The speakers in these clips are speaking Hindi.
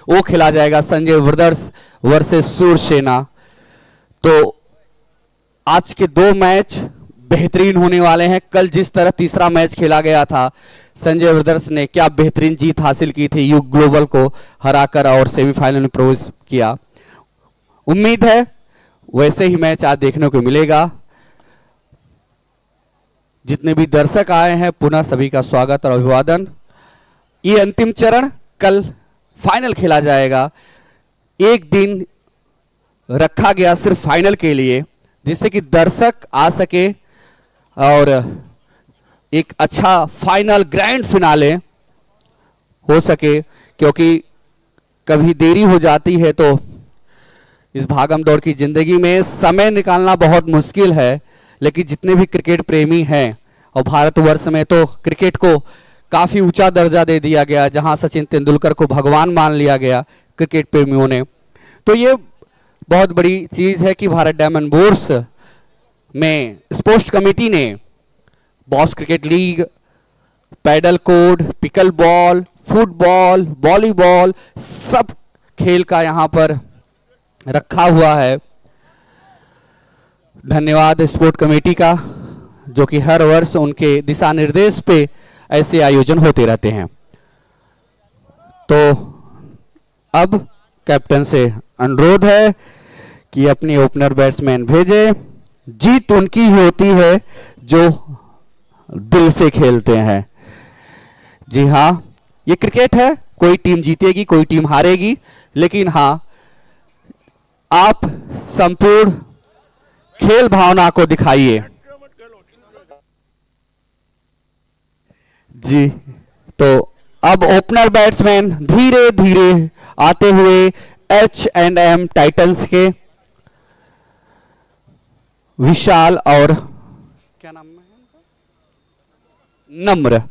वो खेला जाएगा, संजय ब्रदर्स वर्सेस सूरसेना। तो आज के दो मैच बेहतरीन होने वाले हैं। कल जिस तरह तीसरा मैच खेला गया था, संजय ब्रदर्स ने क्या बेहतरीन जीत हासिल की थी, युग ग्लोबल को हराकर और सेमीफाइनल में प्रवेश किया। उम्मीद है वैसे ही मैच आज देखने को मिलेगा। जितने भी दर्शक आए हैं पुनः सभी का स्वागत और अभिवादन। ये अंतिम चरण, कल फाइनल खेला जाएगा। एक दिन रखा गया सिर्फ फाइनल के लिए, जिससे कि दर्शक आ सके और एक अच्छा फाइनल ग्रैंड फिनाले हो सके। क्योंकि कभी देरी हो जाती है तो इस भागम दौड़ की जिंदगी में समय निकालना बहुत मुश्किल है। लेकिन जितने भी क्रिकेट प्रेमी हैं, और भारतवर्ष में तो क्रिकेट को काफी ऊंचा दर्जा दे दिया गया, जहां सचिन तेंदुलकर को भगवान मान लिया गया क्रिकेट प्रेमियों ने। तो ये बहुत बड़ी चीज है कि भारत डायमंड बोर्स में स्पोर्ट्स कमेटी ने box cricket league, paddle court, pickleball, football, volleyball, सब खेल का यहां पर रखा हुआ है। धन्यवाद स्पोर्ट कमेटी का, जो कि हर वर्ष उनके दिशा निर्देश पे ऐसे आयोजन होते रहते हैं। तो अब कैप्टन से अनुरोध है कि अपनी ओपनर बैट्समैन भेजे। जीत उनकी होती है जो दिल से खेलते हैं। जी हाँ, ये क्रिकेट है, कोई टीम जीतेगी कोई टीम हारेगी, लेकिन हाँ, आप संपूर्ण खेल भावना को दिखाइए। जी, तो अब ओपनर बैट्समैन धीरे धीरे आते हुए H&M टाइटंस के विशाल और क्या नाम है नम्र,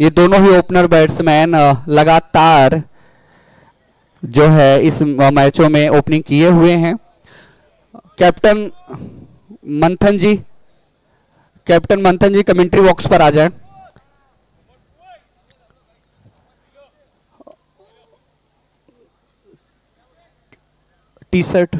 ये दोनों ही ओपनर बैट्समैन लगातार जो है इस मैचों में ओपनिंग किए हुए हैं। कैप्टन मंथन जी कमेंट्री बॉक्स पर आ जाए। टी शर्ट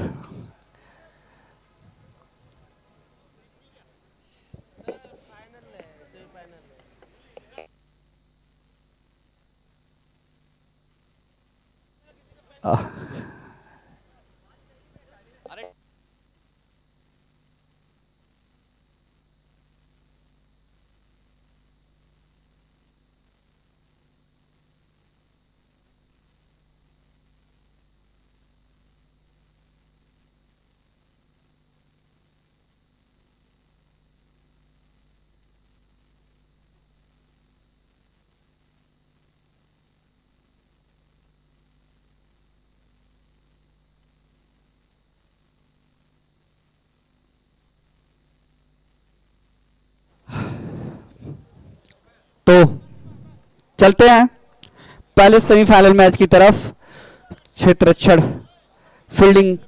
तो चलते हैं पहले सेमीफाइनल मैच की तरफ। क्षेत्ररक्षण फील्डिंग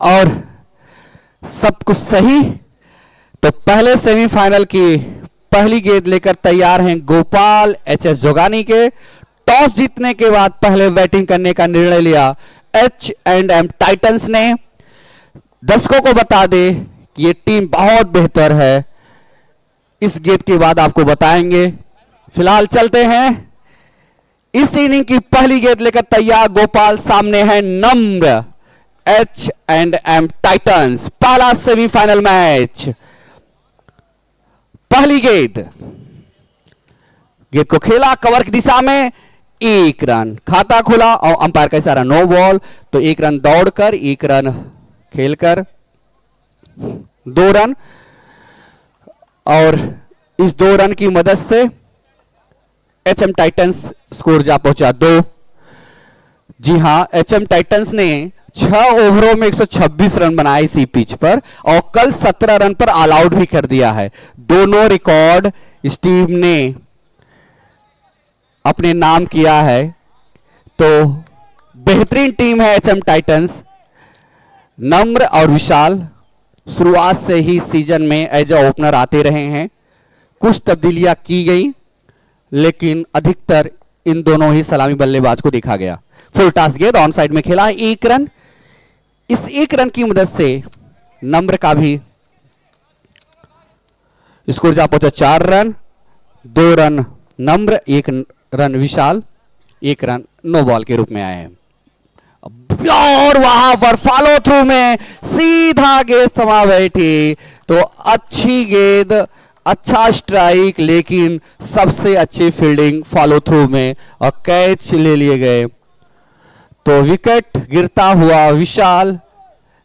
और सब कुछ सही। तो पहले सेमीफाइनल की पहली गेंद लेकर तैयार हैं गोपाल HS जोगानी के। टॉस जीतने के बाद पहले बैटिंग करने का निर्णय लिया H&M टाइटंस ने। दर्शकों को बता दे कि ये टीम बहुत बेहतर है, इस गेंद के बाद आपको बताएंगे। फिलहाल चलते हैं, इस इनिंग की पहली गेंद लेकर तैयार गोपाल, सामने है नम्र H&M टाइटंस। पहला सेमीफाइनल मैच, पहली गेंद को खेला कवर की दिशा में, एक रन, खाता खुला और अंपायर का इशारा नो बॉल। तो एक रन दौड़कर, एक रन खेलकर 2 रन, और इस 2 रन की मदद से HM टाइटंस स्कोर जा पहुंचा 2। जी हां, HM टाइटंस ने 6 ओवरों में 126 रन बनाए इसी पिच पर, और कल 17 रन पर ऑल आउट भी कर दिया है। दोनों रिकॉर्ड इस टीम ने अपने नाम किया है। तो बेहतरीन टीम है एचएम टाइटंस। नम्र और विशाल शुरुआत से ही सीजन में एज ए ओपनर आते रहे हैं। कुछ तब्दीलियां की गई, लेकिन अधिकतर इन दोनों ही सलामी बल्लेबाज को देखा गया। फुल टॉस गेंद ऑन साइड में खेला, 1 रन। इस 1 रन की मदद से नम्र का भी स्कोर जा पहुंचा 4 रन। 2 रन नम्र, 1 रन विशाल, 1 रन नो बॉल के रूप में आए हैं। और वहां पर फॉलो थ्रू में सीधा गेंद समा बैठी, तो अच्छी गेंद, अच्छा स्ट्राइक, लेकिन सबसे अच्छी फील्डिंग फॉलो थ्रू में और कैच ले लिए गए। तो विकेट गिरता हुआ विशाल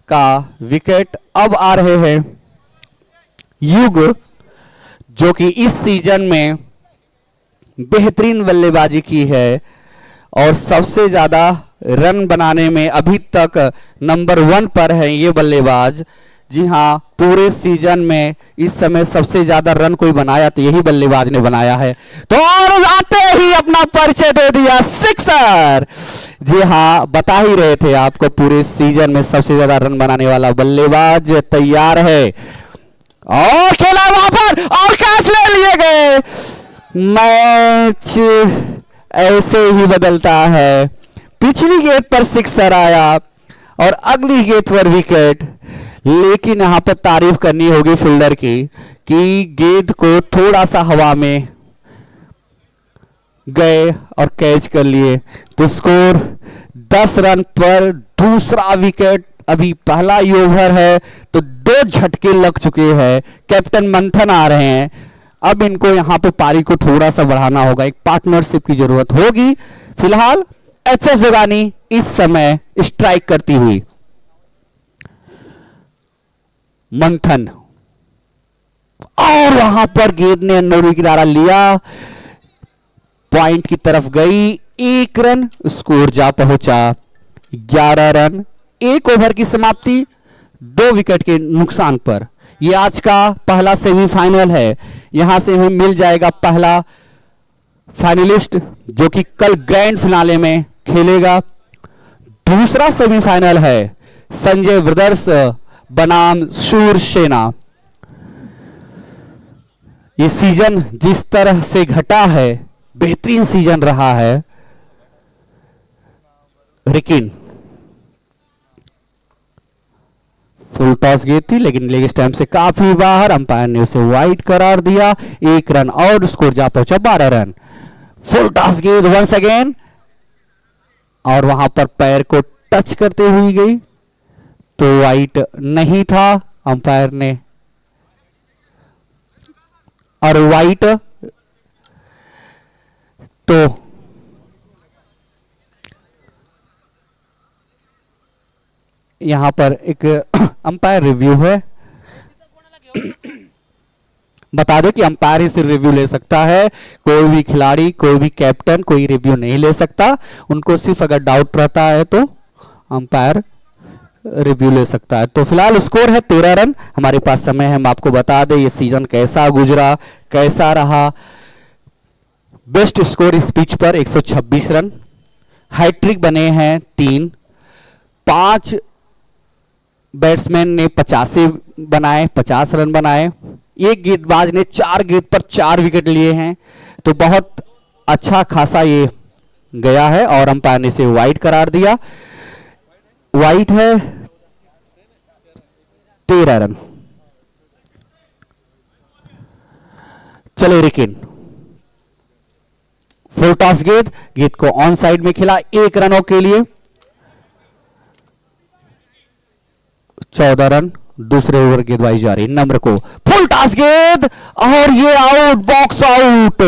का विकेट। अब आ रहे हैं युग, जो कि इस सीजन में बेहतरीन बल्लेबाजी की है और सबसे ज्यादा रन बनाने में अभी तक नंबर 1 पर है ये बल्लेबाज। जी हां, पूरे सीजन में इस समय सबसे ज्यादा रन कोई बनाया तो यही बल्लेबाज ने बनाया है। तो और आते ही अपना परिचय दे दिया, सिक्सर। जी हां, बता ही रहे थे आपको, पूरे सीजन में सबसे ज्यादा रन बनाने वाला बल्लेबाज तैयार है। और खेला वहां पर और कैच ले लिए गए। मैच ऐसे ही बदलता है। पिछली गेंद पर सिक्सर आया और अगली गेंद पर विकेट, लेकिन यहां पर तारीफ करनी होगी फील्डर की कि गेंद को थोड़ा सा हवा में गए और कैच कर लिए। तो स्कोर 10 रन पर दूसरा विकेट। अभी पहला ही ओवर है तो 2 झटके लग चुके हैं। कैप्टन मंथन आ रहे हैं। अब इनको यहां पे पारी को थोड़ा सा बढ़ाना होगा, एक पार्टनरशिप की जरूरत होगी। फिलहाल एचएस जोगानी इस समय स्ट्राइक करती हुई। मंथन, और वहां पर गेंद ने अंदरूनी किनारा लिया, पॉइंट की तरफ गई, 1 रन। स्कोर जा पहुंचा 11 रन। 1 ओवर की समाप्ति 2 विकेट के नुकसान पर। यह आज का पहला सेमीफाइनल है। यहां से हमें मिल जाएगा पहला फाइनलिस्ट, जो कि कल ग्रैंड फिनाले में खेलेगा। दूसरा सेमीफाइनल है संजय ब्रदर्स बनाम शूरसेना। ये सीजन जिस तरह से घटा है, बेहतरीन सीजन रहा है। रिकिन, फुल टॉस गेंद थी, लेकिन लेग स्टंप से काफी बाहर। अंपायर ने उसे वाइड करार दिया। 1 रन और स्कोर जा पहुंचा 12 रन। फुल टॉस गेंद वंस अगेन, और वहां पर पैर को टच करते हुई गई, तो वाइड नहीं था अंपायर ने, और वाइड तो यहां पर एक अंपायर रिव्यू है। बता दो कि अंपायर ही सिर्फ रिव्यू ले सकता है, कोई भी खिलाड़ी, कोई भी कैप्टन कोई रिव्यू नहीं ले सकता। उनको सिर्फ अगर डाउट रहता है तो अंपायर रिव्यू ले सकता है। तो फिलहाल स्कोर है 13 रन। हमारे पास समय है, हम आपको बता दें ये सीजन कैसा गुजरा, कैसा रहा। बेस्ट स्कोर इस पिच पर 126 रन। हैट्रिक बने हैं 3, 5 बैट्समैन ने 85 बनाए, 50 रन बनाए। एक गेंदबाज ने 4 गेंद पर 4 विकेट लिए हैं। तो बहुत अच्छा खासा ये गया है, और अंपायर ने इसे वाइड करार दिया। वाइड है 13 रन। चले रिकिन, फुल टॉस गेंद, गेंद को ऑन साइड में खेला 1 रनों के लिए। 14 रन। दूसरे ओवर गेंदबाजी जारी, नम्र को फुल टॉस गेंद, और ये आउट, बॉक्स आउट।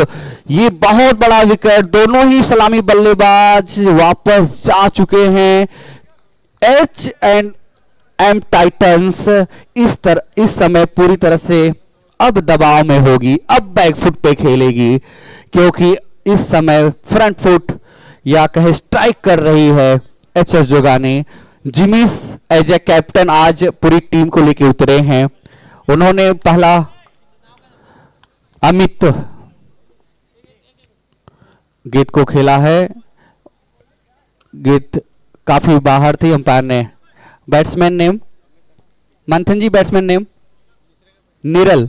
ये बहुत बड़ा विकेट। दोनों ही सलामी बल्लेबाज वापस जा चुके हैं। एच&एम टाइटंस इस समय पूरी तरह से अब दबाव में होगी, अब बैक फुट पे खेलेगी, क्योंकि इस समय फ्रंट फुट या कहे स्ट्राइक कर रही है HS Jogani. जिमिस as a captain आज पूरी टीम को लेकर उतरे हैं। उन्होंने पहला अमित गेंद को खेला है, गेंद काफी बाहर थी, अंपायर ने बैट्समैन नेम मंथन जी, batsman name Niral,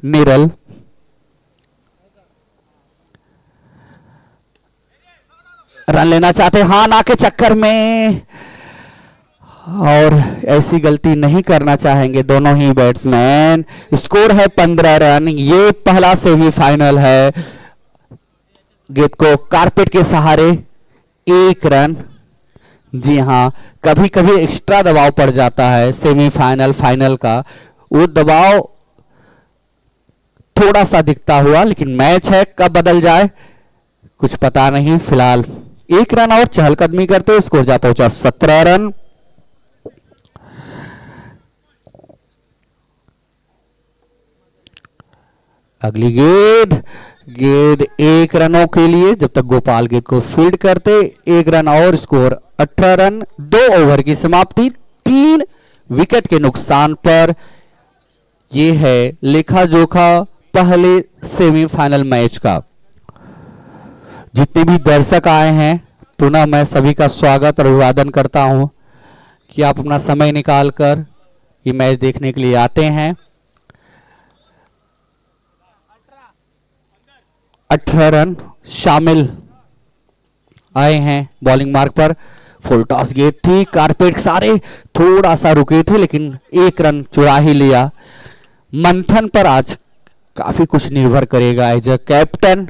Niral run लेना चाहते, हाँ ना के चक्कर में, और ऐसी गलती नहीं करना चाहेंगे दोनों ही बैट्समैन। स्कोर है 15 रन। ये पहला सेमीफाइनल है। गेंद को कारपेट के सहारे 1 रन। जी हाँ, कभी कभी एक्स्ट्रा दबाव पड़ जाता है सेमीफाइनल फाइनल का, वो दबाव थोड़ा सा दिखता हुआ, लेकिन मैच है, कब बदल जाए कुछ पता नहीं। फिलहाल 1 रन और चहलकदमी करते स्कोर जा पहुंचा 17 रन। अगली गेंद, गेंद 1 रनों के लिए, जब तक गोपाल गेंद को फील्ड करते 1 रन और, स्कोर 18 रन। 2 ओवर की समाप्ति 3 विकेट के नुकसान पर। यह है लेखा जोखा पहले सेमीफाइनल मैच का। जितने भी दर्शक आए हैं, पुनः मैं सभी का स्वागत और अभिवादन करता हूं कि आप अपना समय निकालकर ये मैच देखने के लिए आते हैं। 18 रन शामिल आए हैं बॉलिंग मार्क पर। फुल टॉस गेंद थी, कारपेट सारे थोड़ा सा रुके थे, लेकिन 1 रन चुरा ही लिया। मंथन पर आज काफी कुछ निर्भर करेगा। एज अ कैप्टन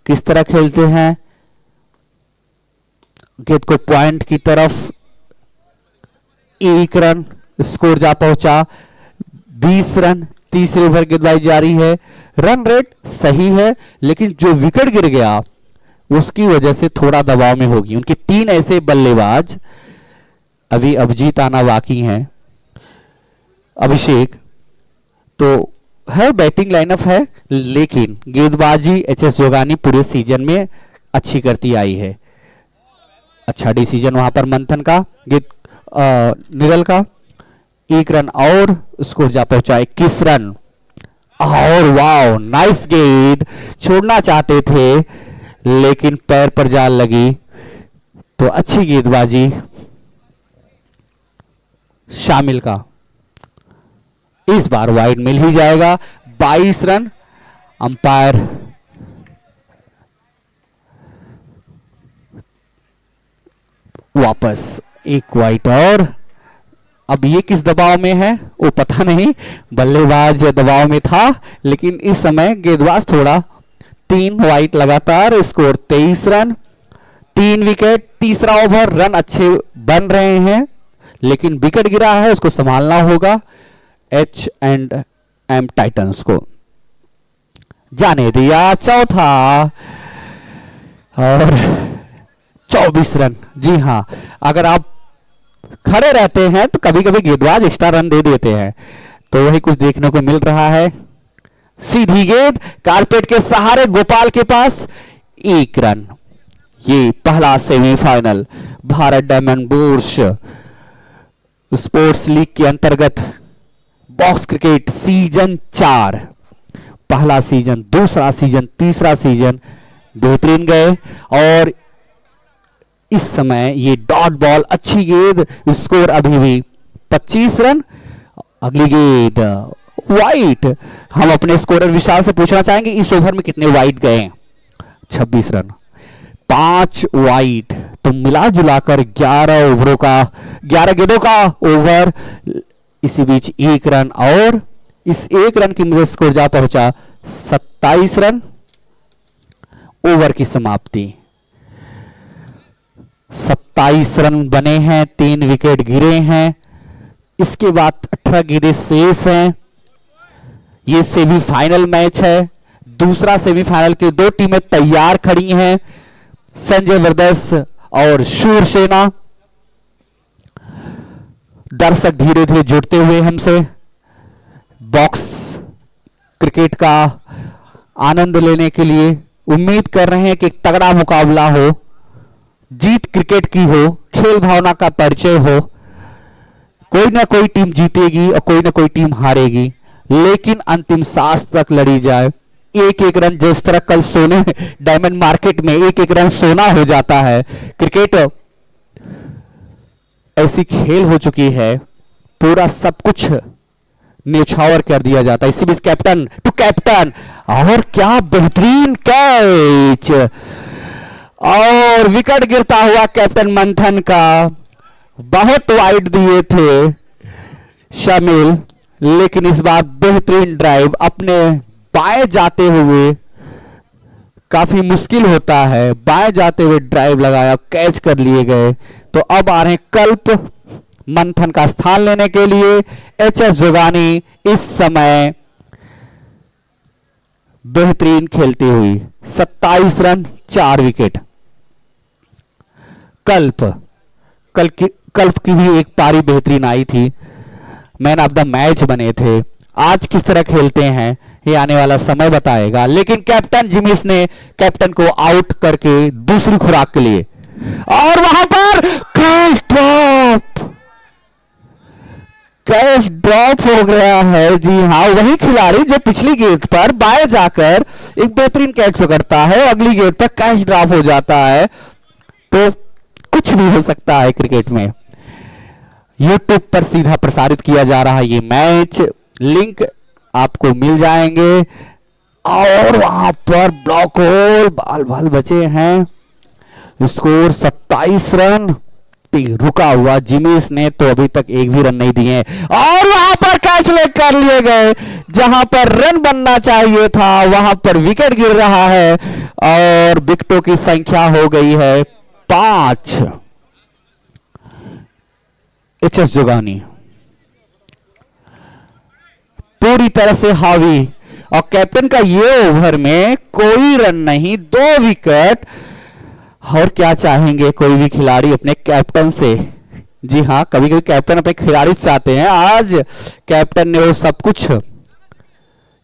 किस तरह खेलते हैं, गेंद को पॉइंट की तरफ। 1 रन, स्कोर जा पहुंचा 20 रन। तीसरे ओवर गेंदबाजी जारी है, रन रेट सही है, लेकिन जो विकेट गिर गया उसकी वजह से थोड़ा दबाव में होगी। उनके 3 ऐसे बल्लेबाज, अभी अभिजीत आना बाकी हैं, अभिषेक तो है, बैटिंग लाइनअप है, लेकिन गेंदबाजी एचएस जोगानी पूरे सीजन में अच्छी करती आई है। अच्छा डिसीजन वहां पर मंथन का, निरल का। 1 रन और, स्कोर जा पहुंचा 21 रन। और वाओ, नाइस गेंद, छोड़ना चाहते थे लेकिन पैर पर जाल लगी, तो अच्छी गेंदबाजी शामिल का। इस बार वाइड मिल ही जाएगा। 22 रन। अंपायर वापस 1 वाइड और। अब ये किस दबाव में है वो पता नहीं, बल्लेबाज दबाव में था, लेकिन इस समय गेंदबाज थोड़ा। 3 वाइड लगातार, स्कोर 23 रन, 3 विकेट। तीसरा ओवर, रन अच्छे बन रहे हैं, लेकिन विकेट गिरा है, उसको संभालना होगा H&M टाइटंस को। जाने दिया चौथा और 24 रन। जी हां, अगर आप खड़े रहते हैं तो कभी कभी गेंदबाज एक्स्ट्रा रन दे देते हैं, तो वही कुछ देखने को मिल रहा है। सीधी गेंद कारपेट के सहारे गोपाल के पास, 1 रन। ये पहला semifinal Bharat diamond bourse sports league के अंतर्गत बॉक्स क्रिकेट सीजन 4, पहला सीजन, दूसरा सीजन, तीसरा सीजन बेहतरीन गए। और इस समय ये डॉट बॉल, अच्छी गेंद, स्कोर अभी भी 25 रन। अगली गेंद वाइड। हम अपने स्कोरर विशाल से पूछना चाहेंगे इस ओवर में कितने वाइड गए। 26 रन, 5 वाइड, तो मिला जुलाकर 11 ओवरों का, 11 गेंदों का ओवर। इसी बीच 1 रन और, इस 1 रन की मदद स्कोर जा पहुंचा 27 रन। ओवर की समाप्ति 27 रन बने हैं, 3 विकेट गिरे हैं। इसके बाद 18 गेंदें शेष हैं। ये सेमीफाइनल मैच है, दूसरा सेमीफाइनल के 2 टीमें तैयार खड़ी हैं, संजय ब्रदर्स और शूरसेना। दर्शक धीरे धीरे जुड़ते हुए हमसे बॉक्स क्रिकेट का आनंद लेने के लिए उम्मीद कर रहे हैं कि एक तगड़ा मुकाबला हो, जीत क्रिकेट की हो, खेल भावना का परिचय हो। कोई ना कोई टीम जीतेगी और कोई ना कोई टीम हारेगी, लेकिन अंतिम सांस तक लड़ी जाए। 1-1 रन, जिस तरह कल सोने डायमंड मार्केट में 1-1 रन सोना हो जाता है, क्रिकेट ऐसी खेल हो चुकी है, पूरा सब कुछ न्यौछावर कर दिया जाता है। इसी बीच कैप्टन टू कैप्टन, और क्या बेहतरीन कैच, और विकेट गिरता हुआ कैप्टन मंथन का। बहुत वाइड दिए थे शामिल, लेकिन इस बार बेहतरीन ड्राइव अपने बाएं जाते हुए, काफी मुश्किल होता है बाएं जाते हुए ड्राइव लगाया, कैच कर लिए गए। तो अब आ रहे हैं कल्प मंथन का स्थान लेने के लिए। एचएस जोगानी इस समय बेहतरीन खेलती हुई, 27 रन 4 विकेट। कल्प की भी एक पारी बेहतरीन आई थी, मैन ऑफ द मैच बने थे। आज किस तरह खेलते हैं ये आने वाला समय बताएगा, लेकिन कैप्टन जिमिस ने कैप्टन को आउट करके दूसरी खुराक के लिए, और वहां पर कैच ड्रॉप हो गया है। जी हां, वही खिलाड़ी जो पिछली गेंद पर बाएं जाकर एक बेहतरीन कैच पकड़ता है, अगली गेंद पर कैच ड्रॉप हो जाता है। तो कुछ भी हो सकता है क्रिकेट में। यूट्यूब पर सीधा प्रसारित किया जा रहा है ये मैच, लिंक आपको मिल जाएंगे। और वहां पर ब्लॉक होल, बाल बाल बचे हैं। Score 27 run. रुका हुआ जिमिस ने तो अभी तक एक भी रन नहीं दिए, और वहां पर कैच लेग कर लिए गए। जहां पर रन बनना चाहिए था वहां पर विकेट गिर रहा है, और विकेटों की संख्या हो गई है 5। एचएस जोगानी पूरी तरह से हावी, और कैप्टन का ये ओवर में कोई रन नहीं, 2 विकेट। और क्या चाहेंगे कोई भी खिलाड़ी अपने कैप्टन से। जी हां, कभी कभी कैप्टन अपने खिलाड़ी चाहते हैं। आज कैप्टन ने वो सब कुछ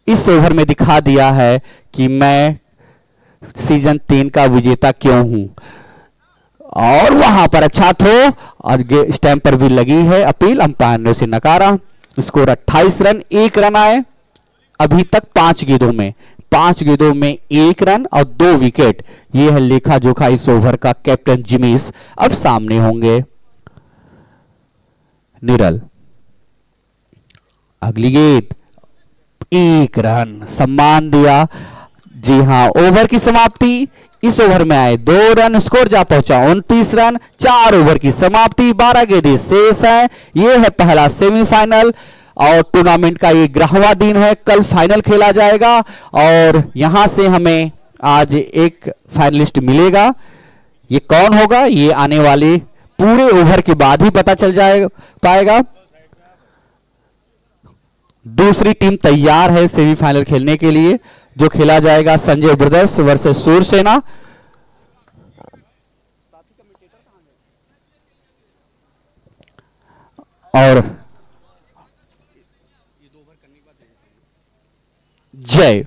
इस ओवर में दिखा दिया है कि मैं सीजन 3 का विजेता क्यों हूं। और वहां पर अच्छा थ्रो, और स्टैंप पर भी लगी है अपील, अंपायर ने उसे नकारा। स्कोर 28 रन 1 रन आए अभी तक 5 गेंदों में। 5 गेंदों में 1 रन और 2 विकेट। यह है लेखा जोखा इस ओवर का। कैप्टन जिमिस अब सामने होंगे। निरल, अगली गेंद 1 रन, सम्मान दिया। जी हां, ओवर की समाप्ति। इस ओवर में आए 2 रन, स्कोर जा पहुंचा 29 रन। 4 ओवर की समाप्ति, 12 गेंदें शेष है। यह है पहला सेमीफाइनल, और टूर्नामेंट का ये 11वां दिन है। कल फाइनल खेला जाएगा, और यहां से हमें आज एक फाइनलिस्ट मिलेगा। ये कौन होगा ये आने वाले पूरे ओवर के बाद ही पता चल पाएगा। दूसरी टीम तैयार है सेमीफाइनल खेलने के लिए, जो खेला जाएगा संजय ब्रदर्स वर्सेस सूरसेना। और जय,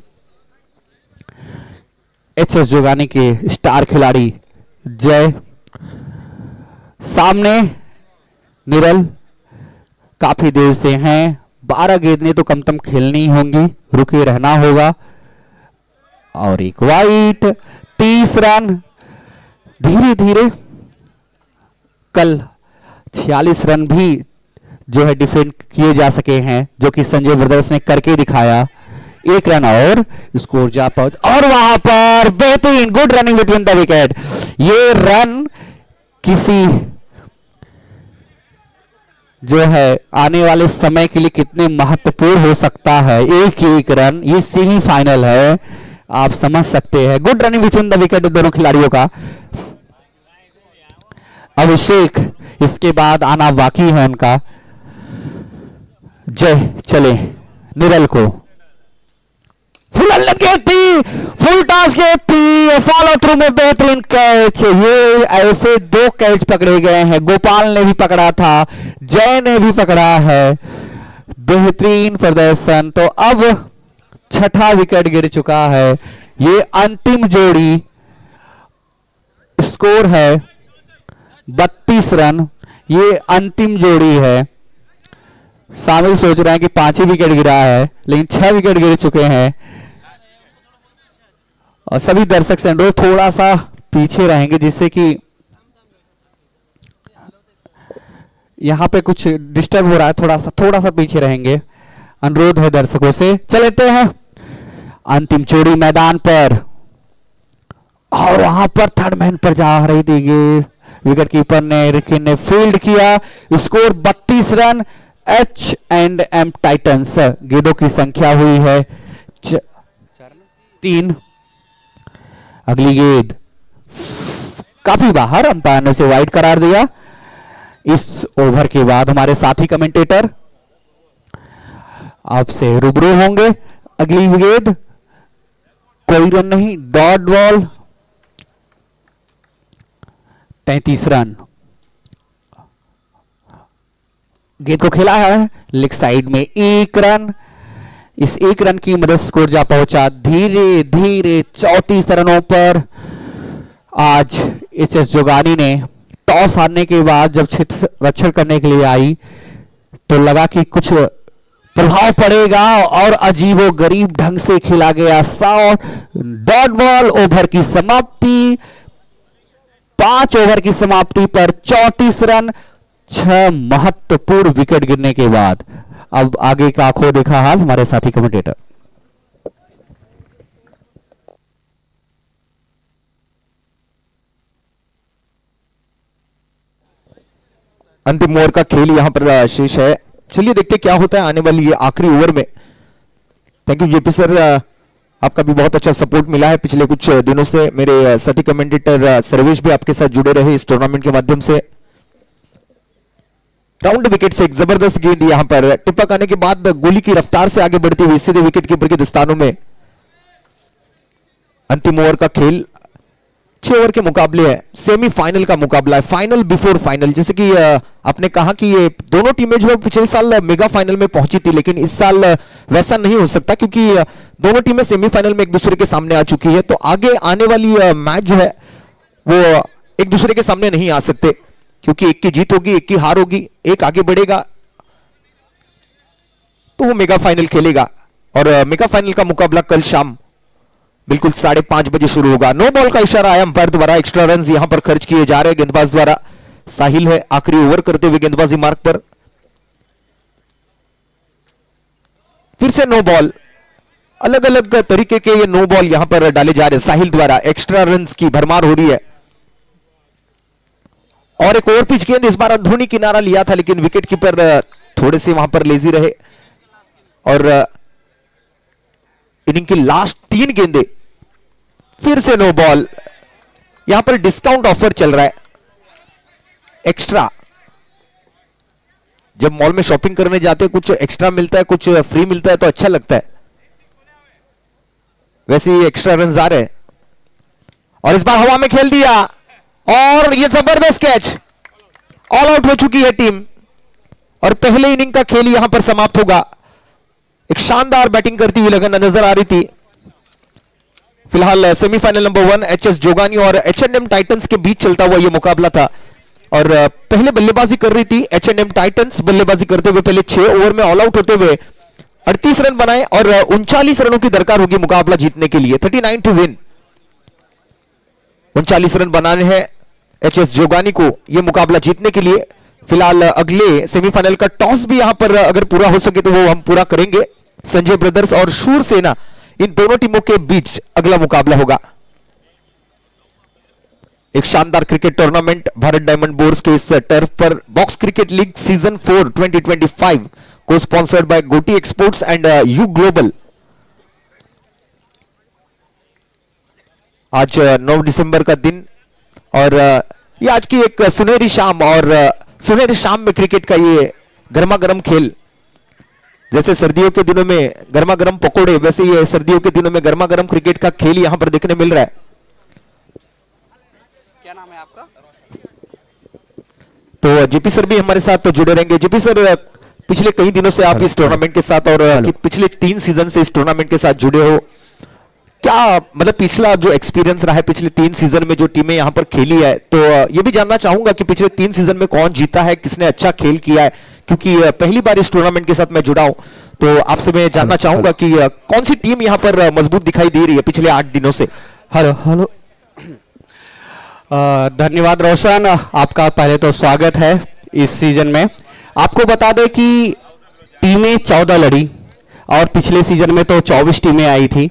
एचएस जोगानी के स्टार खिलाड़ी जय। सामने निरल काफी देर से हैं। 12 गेंदें तो कम खेलनी होंगी, रुके रहना होगा। और एक वाइट, 30 रन। धीरे धीरे कल 46 रन भी जो है डिफेंड किए जा सके हैं, जो कि संजय ब्रदर्स ने करके दिखाया। 1 रन और स्कोर जा पहुंच, और वहां पर बेहतरीन good running between the wicket. ये रन किसी जो है आने वाले समय के लिए कितने महत्वपूर्ण हो सकता है। एक रन, ये सेमीफाइनल है, आप समझ सकते हैं। Good running between the wicket दोनों खिलाड़ियों का। अभिषेक इसके बाद आना बाकी है उनका। जय चले निरल को, फुल टॉस थी, फॉलो थ्रू में बेहतरीन कैच। ये ऐसे 2 कैच पकड़े गए हैं, गोपाल ने भी पकड़ा था, जय ने भी पकड़ा है। बेहतरीन प्रदर्शन। तो अब 6ठा विकेट गिर चुका है। ये अंतिम जोड़ी, स्कोर है 32 रन। ये अंतिम जोड़ी है। शामिल सोच रहे हैं कि 5 ही विकेट गिरा है, लेकिन 6 विकेट गिर चुके हैं। और सभी दर्शक सेंडो थोड़ा सा पीछे रहेंगे, जिससे कि यहाँ पे कुछ डिस्टर्ब हो रहा है, थोड़ा सा पीछे रहेंगे, अनुरोध है दर्शकों से। चलते हैं अंतिम जोड़ी मैदान पर, और वहां पर थर्ड मैन पर जा रही थी गेंद, विकेट कीपर ने रिकी ने फील्ड किया, स्कोर 32 रन। H&M टाइटंस, गेंदों की संख्या हुई है 3। अगली गेंद काफी बाहर, अंपायर ने उसे वाइड करार दिया। इस ओवर के बाद हमारे साथी कमेंटेटर आपसे रूबरू होंगे। अगली गेंद कोई रन नहीं, डॉट बॉल, 33 रन। गेंद को खेला है लेग साइड में, 1 रन। इस 1 रन की मदद स्कोर जा पहुंचा धीरे धीरे 34 रनों पर। आज एचएस जोगानी ने टॉस हारने के बाद जब क्षेत्र रक्षण करने के लिए आई तो लगा कि कुछ प्रभाव पड़ेगा, और अजीबो गरीब ढंग से खेला गया शॉट, डॉट बॉल। ओवर की समाप्ति, 5 ओवर की समाप्ति पर 34 रन, 6 महत्वपूर्ण विकेट गिरने के बाद। अब आगे का आंखों देखा हाल हमारे साथी कमेंटेटर। अंतिम ओवर का खेल यहां पर शेष है। चलिए देखते क्या होता है आने वाली ये आखिरी ओवर में। थैंक यू जेपी सर, आपका भी बहुत अच्छा सपोर्ट मिला है पिछले कुछ दिनों से। मेरे साथी कमेंटेटर सर्वेश भी आपके साथ जुड़े रहे इस टूर्नामेंट के माध्यम से। राउंड विकेट से एक जबरदस्त गेंद यहां पर टिपक आने के बाद गोली की रफ्तार से आगे बढ़ती हुई सीधे विकेट कीपर के दस्तानों में। अंतिम ओवर का खेल 6 ओवर के मुकाबले है, सेमीफाइनल का मुकाबला है, फाइनल बिफोर फाइनल। जैसे कि आपने कहा कि ये दोनों टीमें जो है पिछले साल मेगा फाइनल में पहुंची थी, लेकिन इस साल वैसा नहीं हो सकता क्योंकि दोनों टीमें सेमीफाइनल में एक दूसरे के सामने आ चुकी है। तो आगे आने वाली मैच जो है वो एक दूसरे के सामने नहीं आ सकते, क्योंकि एक की जीत होगी, एक की हार होगी, एक आगे बढ़ेगा तो वो मेगा फाइनल खेलेगा। और मेगा फाइनल का मुकाबला कल शाम बिल्कुल 5:30 बजे शुरू होगा। नो बॉल का इशारा आया अंपायर द्वारा। एक्स्ट्रा रन यहां पर खर्च किए जा रहे हैं गेंदबाज द्वारा। साहिल है आखिरी ओवर करते हुए गेंदबाजी मार्ग पर। फिर से नो बॉल, अलग अलग तरीके के ये नो बॉल यहां पर डाले जा रहे हैं साहिल द्वारा। एक्स्ट्रा रन की भरमार हो रही है। और एक ओवर पिच गेंद, इस बार अंदरूनी किनारा लिया था लेकिन विकेट कीपर थोड़े से वहां पर लेजी रहे। और इनिंग की लास्ट 3 गेंदें, फिर से नो बॉल। यहां पर डिस्काउंट ऑफर चल रहा है, एक्स्ट्रा। जब मॉल में शॉपिंग करने जाते हैं कुछ एक्स्ट्रा मिलता है, कुछ फ्री मिलता है तो अच्छा लगता है। वैसे ही एक्स्ट्रा रन आ रहे हैं और इस बार हवा में खेल दिया और ये जबरदस्त कैच। ऑल आउट हो चुकी है टीम और पहले इनिंग का खेल यहां पर समाप्त होगा। एक शानदार बैटिंग करती हुई लगन नजर आ रही थी। फिलहाल सेमीफाइनल नंबर 1 एचएस जोगानी और H&M टाइटंस के बीच चलता हुआ यह मुकाबला था। और पहले बल्लेबाजी कर रही थी H&M टाइटंस। बल्लेबाजी करते हुए पहले 6 ओवर में ऑल आउट होते हुए 38 रन बनाए और 39 रनों की दरकार होगी मुकाबला जीतने के लिए। 39 टू विन। 39 रन बनाने हैं एचएस जोगानी को यह मुकाबला जीतने के लिए। फिलहाल अगले सेमीफाइनल का टॉस भी यहां पर अगर पूरा हो सके तो वो हम पूरा करेंगे। संजय ब्रदर्स और शूर सेना, इन दोनों टीमों के बीच अगला मुकाबला होगा। एक शानदार cricket tournament Bharat Diamond Bourse के इस टर्फ पर बॉक्स क्रिकेट लीग सीजन 4 2025 को स्पॉन्सर्ड बाय गोटी एक्सपोर्ट्स एंड यू ग्लोबल। आज 9 दिसंबर का दिन और ये आज की एक सुनहरी शाम, और सुनहरी शाम में क्रिकेट का ये गर्मा गर्म खेल। जैसे सर्दियों के दिनों में गर्मा गर्म पकोड़े, वैसे ये सर्दियों के दिनों में गर्मा गर्म क्रिकेट का खेल यहां पर देखने मिल रहा है। क्या नाम है आपका? तो जेपी सर भी हमारे साथ तो जुड़े रहेंगे। जेपी सर, पिछले कई दिनों से आप इस टूर्नामेंट के साथ और पिछले 3 सीजन से इस टूर्नामेंट के साथ जुड़े हो, क्या मतलब पिछला जो एक्सपीरियंस रहा है पिछले 3 सीजन में जो टीमें यहां पर खेली है, तो ये भी जानना चाहूंगा कि पिछले 3 सीजन में कौन जीता है, किसने अच्छा खेल किया है, क्योंकि पहली बार इस टूर्नामेंट के साथ मैं जुड़ा हूं। तो आपसे मैं जानना चाहूंगा कि कौन सी टीम यहां पर मजबूत दिखाई दे रही है पिछले 8 दिनों से। हेलो हेलो, धन्यवाद रोशन, आपका पहले तो स्वागत है इस सीजन में। आपको बता दें कि टीमें 14 लड़ी और पिछले सीजन में तो 24 टीमें आई थी,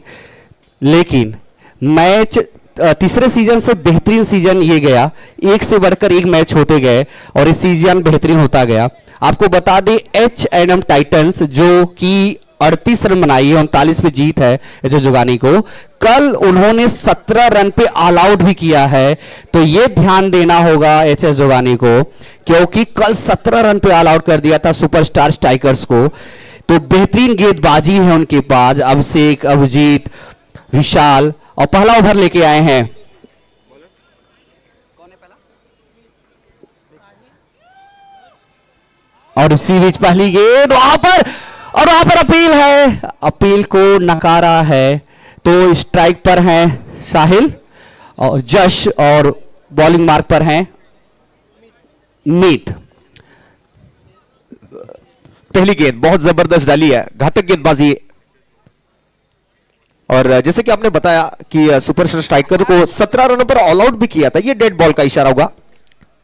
लेकिन मैच तीसरे सीजन से बेहतरीन सीजन ये गया, एक से बढ़कर एक मैच होते गए और इस सीजन बेहतरीन होता गया। आपको बता दें H&M टाइटंस जो कि 38 रन बनाई है, 39 पे जीत है एच जोगानी को, कल उन्होंने 17 रन पे ऑल आउट भी किया है। तो ये ध्यान देना होगा एच जोगानी को, क्योंकि कल 17 रन पे ऑल आउट कर दिया था सुपरस्टार स्ट्राइकर्स को। तो बेहतरीन गेंदबाजी है उनके पास, अभिषेक, अभिजीत, विशाल, और पहला ओवर लेके आए हैं। और इसी बीच पहली गेंद वहां पर अपील है, अपील को नकारा है। तो स्ट्राइक पर हैं साहिल और जश और बॉलिंग मार्क पर हैं मीत। पहली गेंद बहुत जबरदस्त डाली है, घातक गेंदबाजी। और जैसे कि आपने बताया कि सुपरस्टार स्ट्राइकर को 17 रनों पर ऑल आउट भी किया था, ये डेड बॉल का इशारा होगा,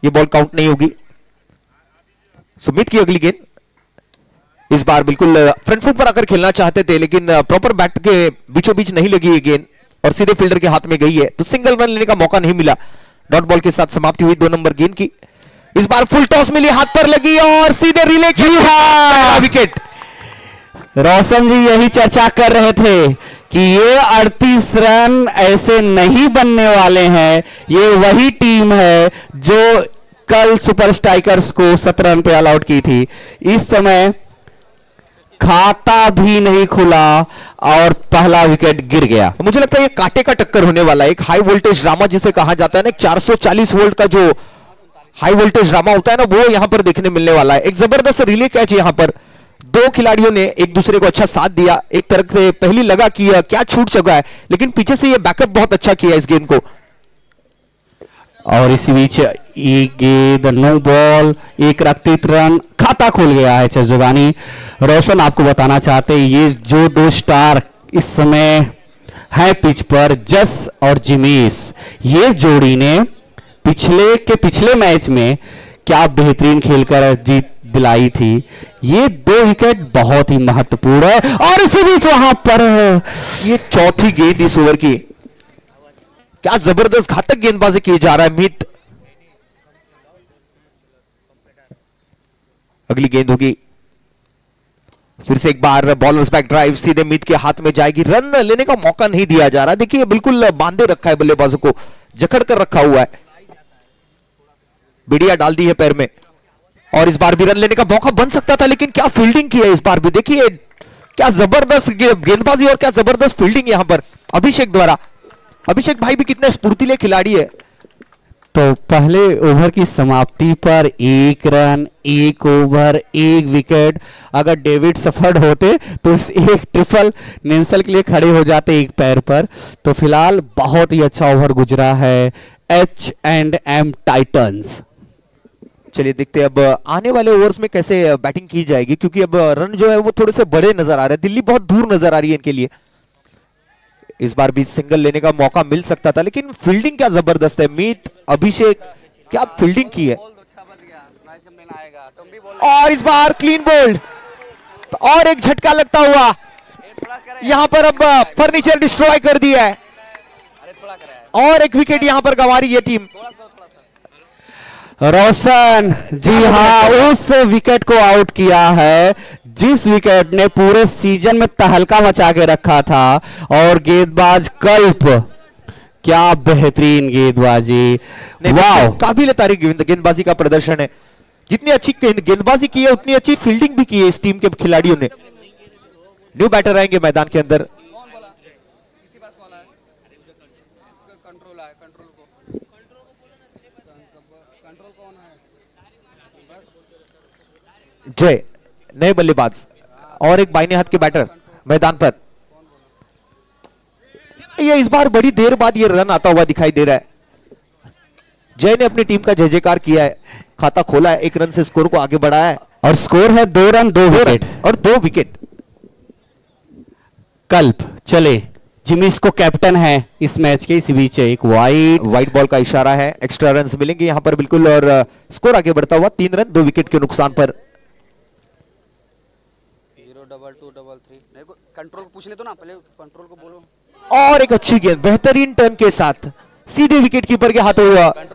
ये बॉल काउंट नहीं होगी। सुमित की अगली गेंद, इस बार बिल्कुल फ्रंट फुट पर आकर खेलना चाहते थे, लेकिन प्रॉपर बैट के बीचों बीच नहीं लगी ये गेंद और सीधे फील्डर के हाथ में गई है, तो सिंगल रन लेने का मौका नहीं मिला। डॉट बॉल के साथ समाप्ति हुई 2 नंबर गेंद की। इस बार फुल टॉस मिली, हाथ पर लगी और सीधे रिले की विकेट। रोशन जी यही चर्चा कर रहे थे कि ये 38 रन ऐसे नहीं बनने वाले हैं, ये वही टीम है जो कल सुपर स्ट्राइकर्स को 17 रन पे ऑल आउट की थी। इस समय खाता भी नहीं खुला और पहला विकेट गिर गया। मुझे लगता है ये कांटे का टक्कर होने वाला है, एक हाई वोल्टेज ड्रामा जिसे कहा जाता है ना, 440 वोल्ट का जो हाई वोल्टेज ड्रामा होता है ना, वो यहां पर देखने मिलने वाला है। एक जबरदस्त रिले कैच यहां पर, 2 खिलाड़ियों ने एक दूसरे को अच्छा साथ दिया। एक तरफ से पहली लगा कि क्या छूट चुका है, लेकिन पीछे से ये बैकअप बहुत अच्छा किया इस गेंद को। और इसी बीच एक गेंद, नो बॉल, एक रक्षित रन, खाता खोल गया है जोगानी। रोशन आपको बताना चाहते हैं ये जो 2 स्टार इस समय है पिच पर, जस और जिमेश, ये जोड़ी ने पिछले मैच में क्या बेहतरीन खेलकर जीत दिलाई थी। ये 2 विकेट बहुत ही महत्वपूर्ण है। और इसी बीच वहां पर ये चौथी गेंद इस ओवर की, क्या जबरदस्त घातक गेंदबाजी की जा रहा है मीत। अगली गेंद होगी, फिर से एक बार बॉलर्स बैक ड्राइव सीधे मीत के हाथ में जाएगी, रन लेने का मौका नहीं दिया जा रहा। देखिए बिल्कुल बांधे रखा है बल्लेबाजों को, जकड़ कर रखा हुआ है, बिड़िया डाल दी है पैर में। और इस बार भी रन लेने का मौका बन सकता था, लेकिन क्या फील्डिंग की है इस बार भी। देखिए क्या जबरदस्त गेंदबाजी और क्या जबरदस्त फील्डिंग यहां पर अभिषेक द्वारा। अभिषेक भाई भी कितने स्फूर्तिले खिलाड़ी है। तो पहले ओवर की समाप्ति पर 1 रन, 1 ओवर, 1 विकेट। अगर डेविड सफर्ड होते तो इस एक ट्रिपल नेल्सन के लिए खड़े हो जाते एक पैर पर। तो फिलहाल बहुत ही अच्छा ओवर गुजरा है H&M टाइटंस। चलिए देखते हैं अब आने वाले ओवर्स में कैसे बैटिंग की जाएगी, क्योंकि अब रन जो है वो थोड़े से बड़े नजर आ रहे हैं। दिल्ली बहुत दूर नजर आ रही है इनके लिए। इस बार भी सिंगल लेने का मौका मिल सकता था, लेकिन फील्डिंग क्या जबरदस्त है। मीत, अभिषेक, क्या फील्डिंग की है। और इस बार क्लीन बोल्ड और एक झटका लगता हुआ यहां पर अब फर्नीचर डिस्ट्रॉय कर दिया है और एक विकेट यहां पर गंवा रही है टीम। रोशन जी हाँ, उस विकेट को आउट किया है जिस विकेट ने पूरे सीजन में तहलका मचा के रखा था। और गेंदबाज कल्प, क्या बेहतरीन गेंदबाजी, वाह। काबिल तारीफ गेंदबाजी का प्रदर्शन है। जितनी अच्छी गेंदबाजी की है उतनी अच्छी फील्डिंग भी की है इस टीम के खिलाड़ियों ने। न्यू बैटर आएंगे मैदान के अंदर। जय नए बल्लेबाज और एक बाईने हाथ के बैटर मैदान पर। ये इस बार बड़ी देर बाद ये रन आता हुआ दिखाई दे रहा है। जय ने अपनी टीम का जय जयकार किया है, खाता खोला है, 1 रन से स्कोर को आगे बढ़ाया है और स्कोर है 2 रन 2 विकेट और 2 विकेट। कल्प चले जिमिस को कैप्टन है इस मैच के। इसी बीच एक वाइड बॉल का इशारा है, एक्स्ट्रा रन मिलेंगे यहां पर बिल्कुल। और स्कोर आगे बढ़ता हुआ 3 रन 2 विकेट के नुकसान पर। 0-2-2-3 मेरे को कंट्रोल पूछ ले तो ना, पहले कंट्रोल को बोलो। और एक अच्छी गेंद बेहतरीन टर्न के साथ सीधे विकेट कीपर के हाथों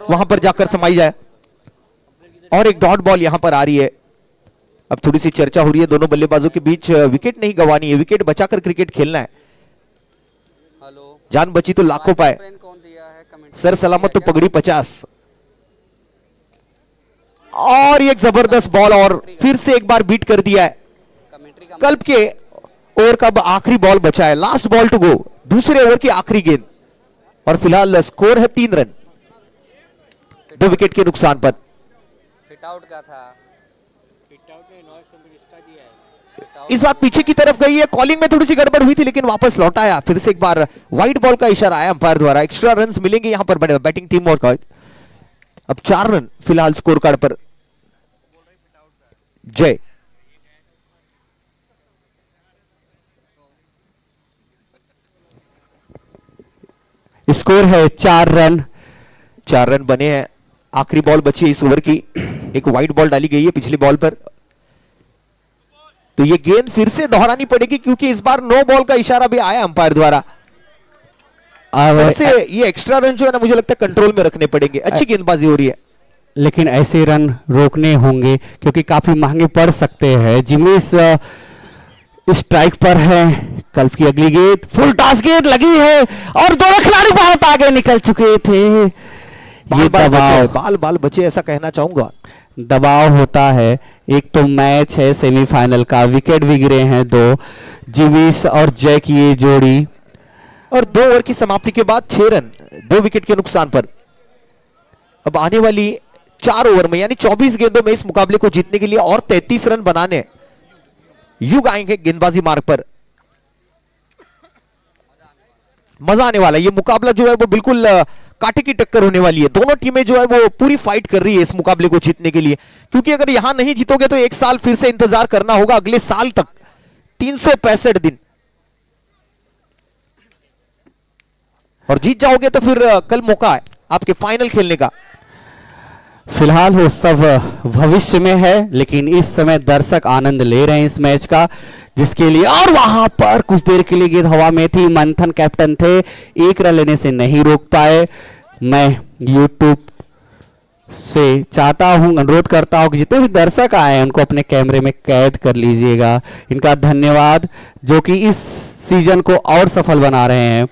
वहां पर जाकर समाई जाए। और एक डॉट बॉल यहां पर आ रही है। अब थोड़ी सी चर्चा हो रही है दोनों बल्लेबाजों के बीच, विकेट नहीं गंवानी है, विकेट बचाकर क्रिकेट खेलना है। जान बची तो लाखों पाए, सर सलामत तो पगड़ी 50। और एक जबरदस्त बॉल और फिर से एक बार बीट कर दिया है। कल्प के ओवर का आखिरी बॉल बचा है, लास्ट बॉल टू गो, दूसरे ओवर की आखिरी गेंद। और फिलहाल स्कोर है 3 रन 2 विकेट के नुकसान पर। फिट आउट का था, इस बार पीछे की तरफ गई है, कॉलिंग में थोड़ी सी गड़बड़ हुई थी लेकिन वापस लौट आया। फिर से एक बार वाइड बॉल का इशारा आया अंपायर द्वारा। एक्स्ट्रा रन्स मिलेंगे यहां पर बैटिंग टीम और का। अब 4 रन फिलहाल स्कोर कार्ड पर। जय स्कोर है 4 रन। 4 रन बने हैं, आखिरी बॉल बची है इस ओवर की। एक वाइड बॉल डाली गई है पिछली बॉल पर, तो ये गेंद फिर से दोहरानी पड़ेगी क्योंकि इस बार नो बॉल का इशारा भी आया अंपायर द्वारा। से ये एक्स्ट्रा रन जो है ना मुझे लगता है कंट्रोल में रखने पड़ेंगे। अच्छी गेंदबाजी हो रही है लेकिन ऐसे रन रोकने होंगे क्योंकि काफी महंगे पड़ सकते हैं। जिमिस स्ट्राइक पर है। कल्प की अगली गेंद फुल टॉस गेंद लगी है और दोनों खिलाड़ी बहुत आगे निकल चुके थे। ये बाल बाल बचे ऐसा कहना चाहूंगा। दबाव होता है, एक तो मैच है सेमीफाइनल का, विकेट भी गिरे हैं 2, जिमिस और जय की ये जोड़ी। और 2 ओवर की समाप्ति के बाद 6 रन 2 विकेट के नुकसान पर। अब आने वाली 4 ओवर में यानी 24 गेंदों में इस मुकाबले को जीतने के लिए और 33 रन बनाने युग आएंगे गेंदबाजी मार्ग पर। मजा आने वाला है। ये मुकाबला जो है वो बिल्कुल कांटे की टक्कर होने वाली है। दोनों टीमें जो है वो पूरी फाइट कर रही है इस मुकाबले को जीतने के लिए, क्योंकि अगर यहां नहीं जीतोगे तो 1 साल फिर से इंतजार करना होगा, अगले साल तक 365 दिन। और जीत जाओगे तो फिर कल मौका है आपके फाइनल खेलने का। फिलहाल वो सब भविष्य में है, लेकिन इस समय दर्शक आनंद ले रहे हैं इस मैच का, जिसके लिए और वहां पर कुछ देर के लिए गेंद हवा में थी। मंथन कैप्टन थे, 1 रन लेने से नहीं रोक पाए। मैं YouTube से चाहता हूं, अनुरोध करता हूं कि जितने भी दर्शक आए हैं उनको अपने कैमरे में कैद कर लीजिएगा। इनका धन्यवाद जो कि इस सीजन को और सफल बना रहे हैं।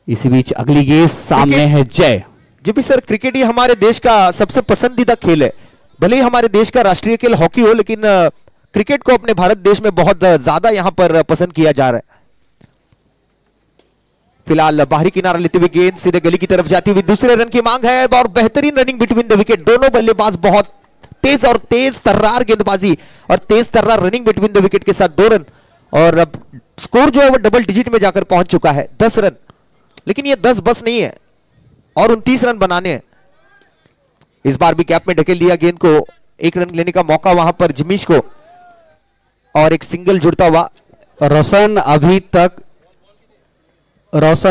इसी बीच अगली गेंद सामने है जय। जी भी सर, क्रिकेट ही हमारे देश का सबसे पसंदीदा खेल है। भले ही हमारे देश का राष्ट्रीय खेल हॉकी हो, लेकिन क्रिकेट को अपने भारत देश में बहुत ज्यादा यहां पर पसंद किया जा रहा है। फिलहाल बाहरी किनारा लेते हुए गेंद सीधे गली की तरफ जाती हुई दूसरे रन की मांग है और बेहतरीन रनिंग बिटवीन द विकेट। दोनों बल्लेबाज बहुत तेज तर्रार गेंदबाजी और तेज तर्रार रनिंग बिटवीन द विकेट के साथ 2 रन। और अब स्कोर जो है वो डबल डिजिट में जाकर पहुंच चुका है, 10 रन। लेकिन ये 10 बस नहीं है और 29 रन बनाने हैं। इस बार भी कैप में ढकेल दिया गेंद को, 1 रन लेने का मौका वहां पर जिमिश को और एक सिंगल जुड़ता हुआ। रोशन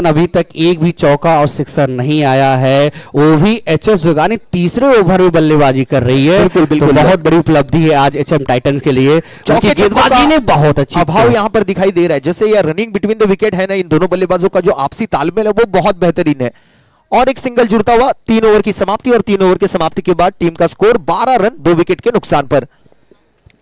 अभी तक एक भी चौका और सिक्सर नहीं आया है। वो भी एचएस जोगानी तीसरे ओवर में बल्लेबाजी कर रही है। बिल्कुल तो बहुत बड़ी उपलब्धि है आज एचएम टाइटंस के लिए। गेंदबाजी ने बहुत अच्छी अभाव यहां पर दिखाई दे रहा है। जैसे यह रनिंग बिटवीन द विकेट है ना, इन दोनों बल्लेबाजों का जो आपसी तालमेल है वो बहुत बेहतरीन है। और एक सिंगल जुड़ता हुआ, 3 ओवर की समाप्ति और 3 ओवर की समाप्ति के बाद टीम का स्कोर 12 रन 2 विकेट के नुकसान पर।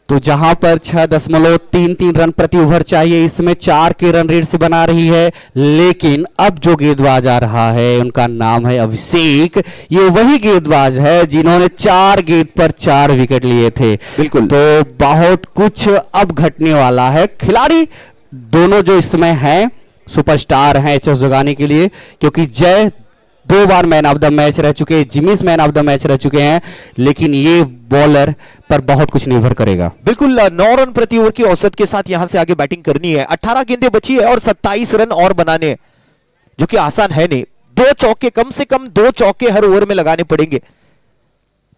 तो जहां पर 6.33 रन प्रति ओवर चाहिए, इसमें 4 के रन रेट से बना रही है। लेकिन अब जो गेंदबाज आ रहा है उनका नाम है अभिषेक। ये वही गेंदबाज है जिन्होंने 4 गेंद पर 4 विकेट लिए थे। बिल्कुल, तो बहुत कुछ अब घटने वाला है। खिलाड़ी दोनों जो इस समय हैं सुपरस्टार हैं एचएस जोगानी के लिए, क्योंकि जय 2 बार मैन ऑफ द मैच रह चुके हैं, जिमिस मैन ऑफ द मैच रह चुके हैं। लेकिन ये बॉलर पर बहुत कुछ निर्भर करेगा। बिल्कुल, 9 रन प्रति ओवर की औसत के साथ यहां से आगे बैटिंग करनी है। 18 गेंदें बची है और 27 रन और बनाने, जो कि आसान है नहीं। 2 चौके, कम से कम 2 चौके हर ओवर में लगाने पड़ेंगे,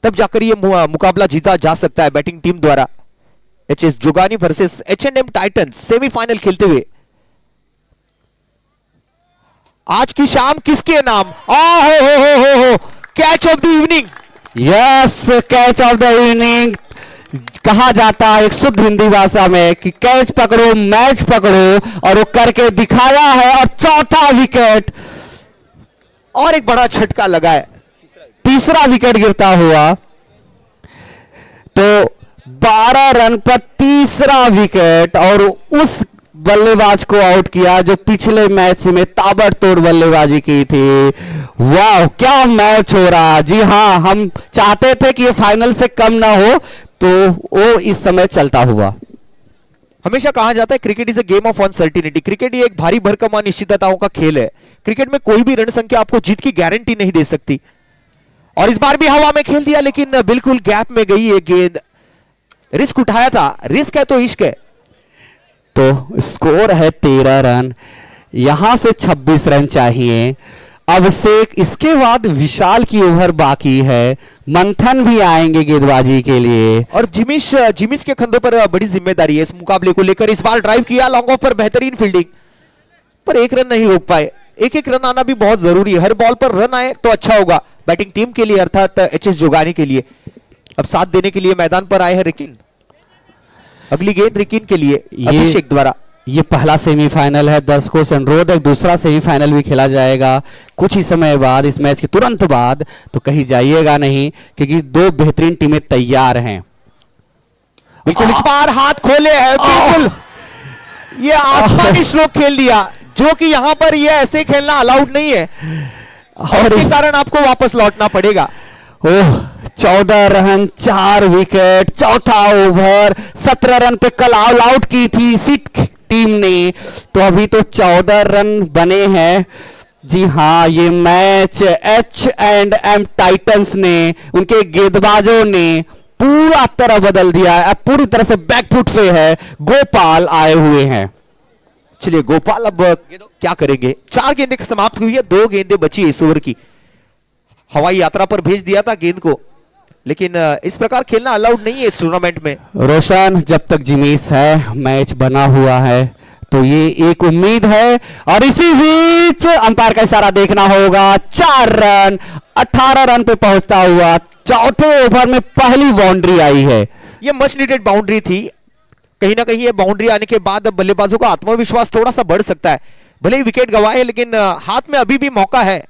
तब जाकर ये मुकाबला जीता जा सकता है बैटिंग टीम द्वारा। HS Jogani versus एच&एम Titans semifinal खेलते हुए। आज की शाम किसके नाम? हो catch of the evening. Yes, catch of the evening कहा जाता है एक शुद्ध हिंदी भाषा में कि कैच पकड़ो, मैच पकड़ो, और वो करके दिखाया है। और चौथा विकेट, और एक बड़ा झटका लगा है। तीसरा विकेट गिरता हुआ, तो 12 रन पर तीसरा विकेट, और उस बल्लेबाज को आउट किया जो पिछले मैच में ताबड़तोड़ बल्लेबाजी की थी। वाह, क्या मैच हो रहा। जी हाँ, हम चाहते थे कि ये फाइनल से कम ना हो, तो वो इस समय चलता हुआ। हमेशा कहा जाता है cricket is a game of uncertainty. Cricket ये एक भारी भरकम अनिश्चितताओं का खेल है। क्रिकेट में कोई भी रण संख्या आपको जीत की गारंटी नहीं दे सकती, और इस बार भी हवा में खेल दिया, लेकिन बिल्कुल गैप में गई ये गेंद। रिस्क उठाया था, रिस्क है तो इश्क है। तो स्कोर है 13 रन, यहां से 26 रन चाहिए। अब से इसके बाद विशाल की ओवर बाकी है, मंथन भी आएंगे गेंदबाजी के लिए। और जिमिश के कंधों पर बड़ी जिम्मेदारी है इस मुकाबले को लेकर। इस बार ड्राइव किया, लॉन्ग ऑफ पर बेहतरीन फील्डिंग, पर एक रन नहीं रोक पाए। एक रन आना भी बहुत जरूरी है, हर बॉल पर रन आए तो अच्छा होगा बैटिंग टीम के लिए, अर्थात एचएस जोगानी के लिए। अब साथ देने के लिए मैदान पर आए हैं रिकिन। अगली गेंद रिकिन के लिए अभिषेक द्वारा। ये पहला सेमीफाइनल है, दर्शकों से अनुरोध है, दूसरा सेमीफाइनल भी खेला जाएगा कुछ ही समय बाद, इस मैच के तुरंत बाद, तो कहीं जाइएगा नहीं, क्योंकि दो बेहतरीन टीमें तैयार हैं। बिल्कुल इस बार हाथ खोले हैं, बिल्कुल ये आसमानी स्ट्रोक खेल दिया, जो कि यहां पर ये ऐसे खेलना अलाउड नहीं है, और इसके कारण आपको वापस लौटना पड़ेगा। ओह, 14 रन 4 विकेट, चौथा ओवर, 17 रन पे कल ऑल आउट की थी इसी टीम ने, तो अभी तो 14 रन बने हैं। जी हाँ, ये मैच H&M टाइटंस ने, उनके गेंदबाजों ने पूरा तरह बदल दिया है। अब पूरी तरह से बैकफुट पे है, गोपाल आए हुए हैं। चलिए गोपाल अब क्या करेंगे? 4 गेंदें समाप्त हुई है, 2 गेंदें बची इस ओवर की। हवाई यात्रा पर भेज दिया था गेंद को, लेकिन इस प्रकार खेलना अलाउड नहीं है इस टूर्नामेंट में। रोशन, जब तक जिमीस है, मैच बना हुआ है, तो ये एक उम्मीद है। और इसी बीच अंपायर का इशारा देखना होगा। 4 रन 18 रन पे पहुंचता हुआ चौथे ओवर में पहली बाउंड्री आई है। ये मच नीडेड बाउंड्री थी। कहीं ना कहीं ये बाउंड्री आने के बाद अब बल्लेबाजों का आत्मविश्वास थोड़ा सा बढ़ सकता है। भले ही विकेट गंवाए, लेकिन हाथ में अभी भी मौका है,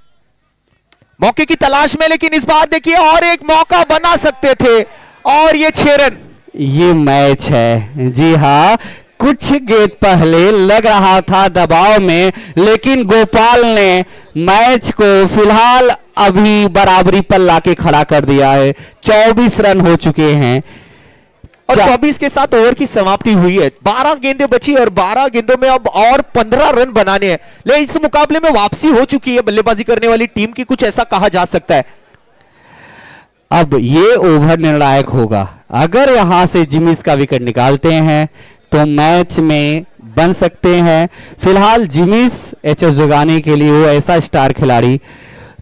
मौके की तलाश में। लेकिन इस बार देखिए, और एक मौका बना सकते थे, और ये 6 रन। ये मैच है, जी हाँ, कुछ गेंद पहले लग रहा था दबाव में, लेकिन गोपाल ने मैच को फिलहाल अभी बराबरी पर लाके खड़ा कर दिया है। 24 रन हो चुके हैं, और 24 के साथ ओवर की समाप्ति हुई है। 12 गेंदें बची, और 12 गेंदों में अब और 15 रन बनाने हैं। लेकिन इस मुकाबले में वापसी हो चुकी है बल्लेबाजी करने वाली टीम की, कुछ ऐसा कहा जा सकता है। अब ये ओवर निर्णायक होगा। अगर यहां से जिमिस का विकेट निकालते हैं तो मैच में बन सकते हैं। फिलहाल जिमिस एचएस जोगाने के लिए वो ऐसा स्टार खिलाड़ी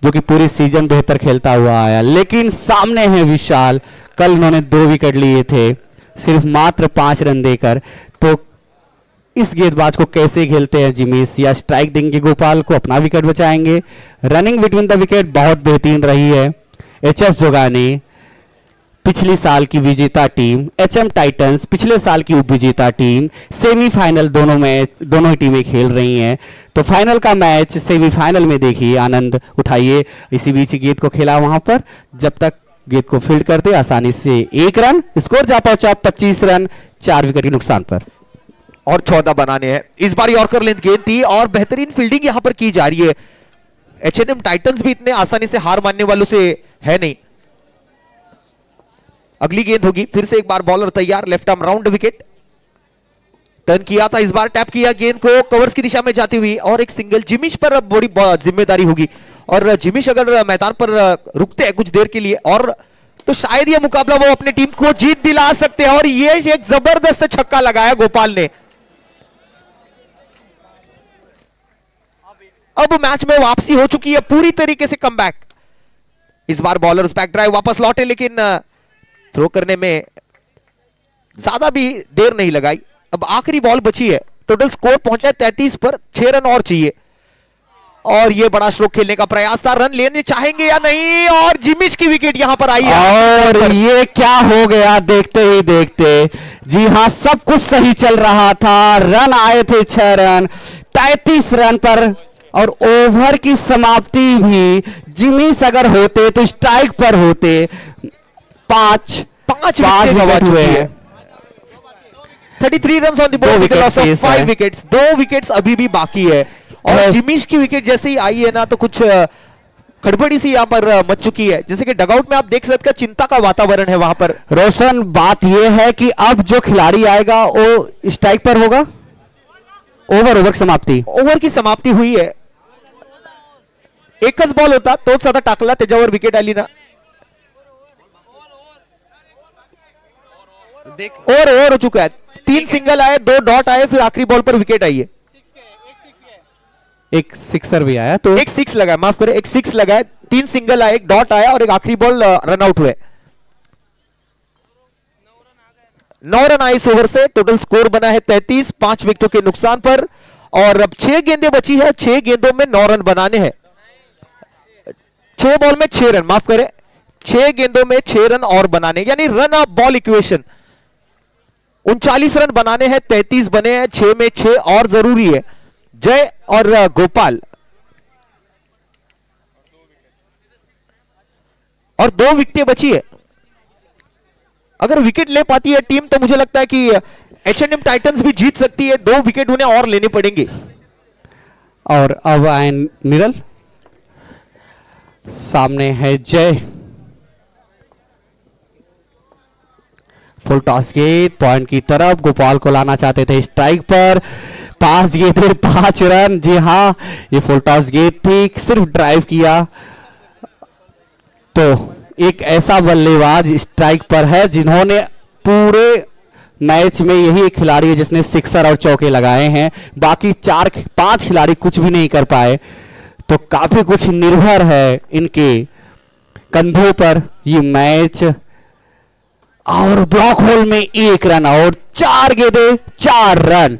जो कि पूरी सीजन बेहतर खेलता हुआ आया, लेकिन सामने है विशाल। कल उन्होंने 2 विकेट लिए थे, सिर्फ मात्र 5 रन देकर। तो इस गेंदबाज को कैसे खेलते हैं जिमिस, या स्ट्राइक देंगे गोपाल को, अपना विकेट बचाएंगे? रनिंग बिटवीन द विकेट बहुत बेहतरीन रही है। एचएस जोगानी पिछली साल की विजेता टीम, एचएम टाइटंस पिछले साल की उप विजेता टीम, सेमीफाइनल दोनों ही टीमें खेल रही हैं। तो फाइनल का मैच सेमीफाइनल में देखिए, आनंद उठाइए। इसी बीच गेंद को खेला वहां पर, जब तक गेंद को फील्ड करते आसानी से 1 रन, स्कोर जा पहुंचा 25 रन 4 विकेट के नुकसान पर, और 14 बनाने हैं। इस बार यॉर्कर लेंथ गेंद थी, और बेहतरीन फील्डिंग यहां पर की जा रही है। H&M टाइटंस भी इतने आसानी से हार मानने वालों से है नहीं। अगली गेंद होगी, फिर से एक बार बॉलर तैयार, left arm round wicket. Turn किया था, इस बार टैप किया गेंद को कवर्स की दिशा में जाती हुई, और एक सिंगल। जिमिश पर अब बड़ी जिम्मेदारी होगी, और जिमिश अगर मैदान पर रुकते हैं कुछ देर के लिए, और तो शायद यह मुकाबला वो अपनी टीम को जीत दिला सकते हैं। और ये एक जबरदस्त छक्का लगाया गोपाल ने। अब मैच में वापसी हो चुकी है पूरी तरीके से, कमबैक। इस बार बॉलर्स बैक ड्राइव वापस लौटे, लेकिन थ्रो करने में ज्यादा भी देर नहीं लगाई। अब आखिरी बॉल बची है, टोटल स्कोर पहुंचा है 33 पर, 6 रन और चाहिए। और ये बड़ा स्ट्रोक खेलने का प्रयास था, रन लेने चाहेंगे या नहीं, और जिमिश की विकेट यहां पर आई है। और ये क्या हो गया देखते ही देखते। जी हाँ, सब कुछ सही चल रहा था, रन आए थे 6 रन 33 रन पर, और ओवर की समाप्ति भी जिमिस अगर होते तो स्ट्राइक पर होते। पांच विकेट हुए हैं। 33 रन ऑन द दो बोर्ड, विकेट लॉस ऑफ शेष 5 है। विकेट्स। 2 विकेट्स अभी भी बाकी है, और जिमिश की विकेट जैसे ही आई है ना, तो कुछ खड़बड़ी सी यहाँ पर मच चुकी है। जैसे कि डगआउट में आप देख सकते हैं, चिंता का वातावरण है वहां पर। रोशन, बात यह है कि अब जो खिलाड़ी आएगा वो स्ट्राइक पर होगा। ओवर समाप्ति, ओव्हर की समाप्ती हुई है। एकच बॉल होता, तोच आता टाकला, त्याच्यावर विकेट आली ना। ओव्हर हो चुका है, 3 सिंगल आए, 2 डॉट आए, फिर आखिरी बॉल पर विकेट आई है। एक सिक्सर भी आया, तो एक 6 लगा है, माफ करें, एक 6 लगा है, 3 सिंगल आए, एक डॉट आया, और एक आखिरी बॉल रन आउट हुए। 9 रन आए इस ओवर से। टोटल स्कोर बना है 33, 5 विकेटों के नुकसान पर। और अब 6 गेंदें बची है, 6 गेंदों में 9 रन बनाने हैं। 6 बॉल में 6 रन, माफ करें, 6 गेंदों में 6 रन और बनाने, यानी run of ball equation. 39 run बनाने हैं, 33 बने हैं, 6 में 6 और जरूरी है। जय और गोपाल, और 2 विकेटें बची है। अगर विकेट ले पाती है टीम, तो मुझे लगता है कि H&M टाइटंस भी जीत सकती है। 2 विकेट उन्हें और लेने पड़ेंगे। और अब आए निरल, सामने है जय। फुल टॉस गेंद पॉइंट की तरफ, गोपाल को लाना चाहते थे स्ट्राइक पर। 5 गेंदें 5 रन। जी हाँ, ये फुल टॉस गेंद थी, सिर्फ ड्राइव किया। तो एक ऐसा बल्लेबाज स्ट्राइक पर है जिन्होंने पूरे मैच में, यही एक खिलाड़ी है जिसने सिक्सर और चौके लगाए हैं। बाकी 4-5 खिलाड़ी कुछ भी नहीं कर पाए। तो काफी कुछ निर्भर है इनके कंधों पर ये मैच। और ब्लॉक होल में 1 रन और 4 गेंदें 4 रन।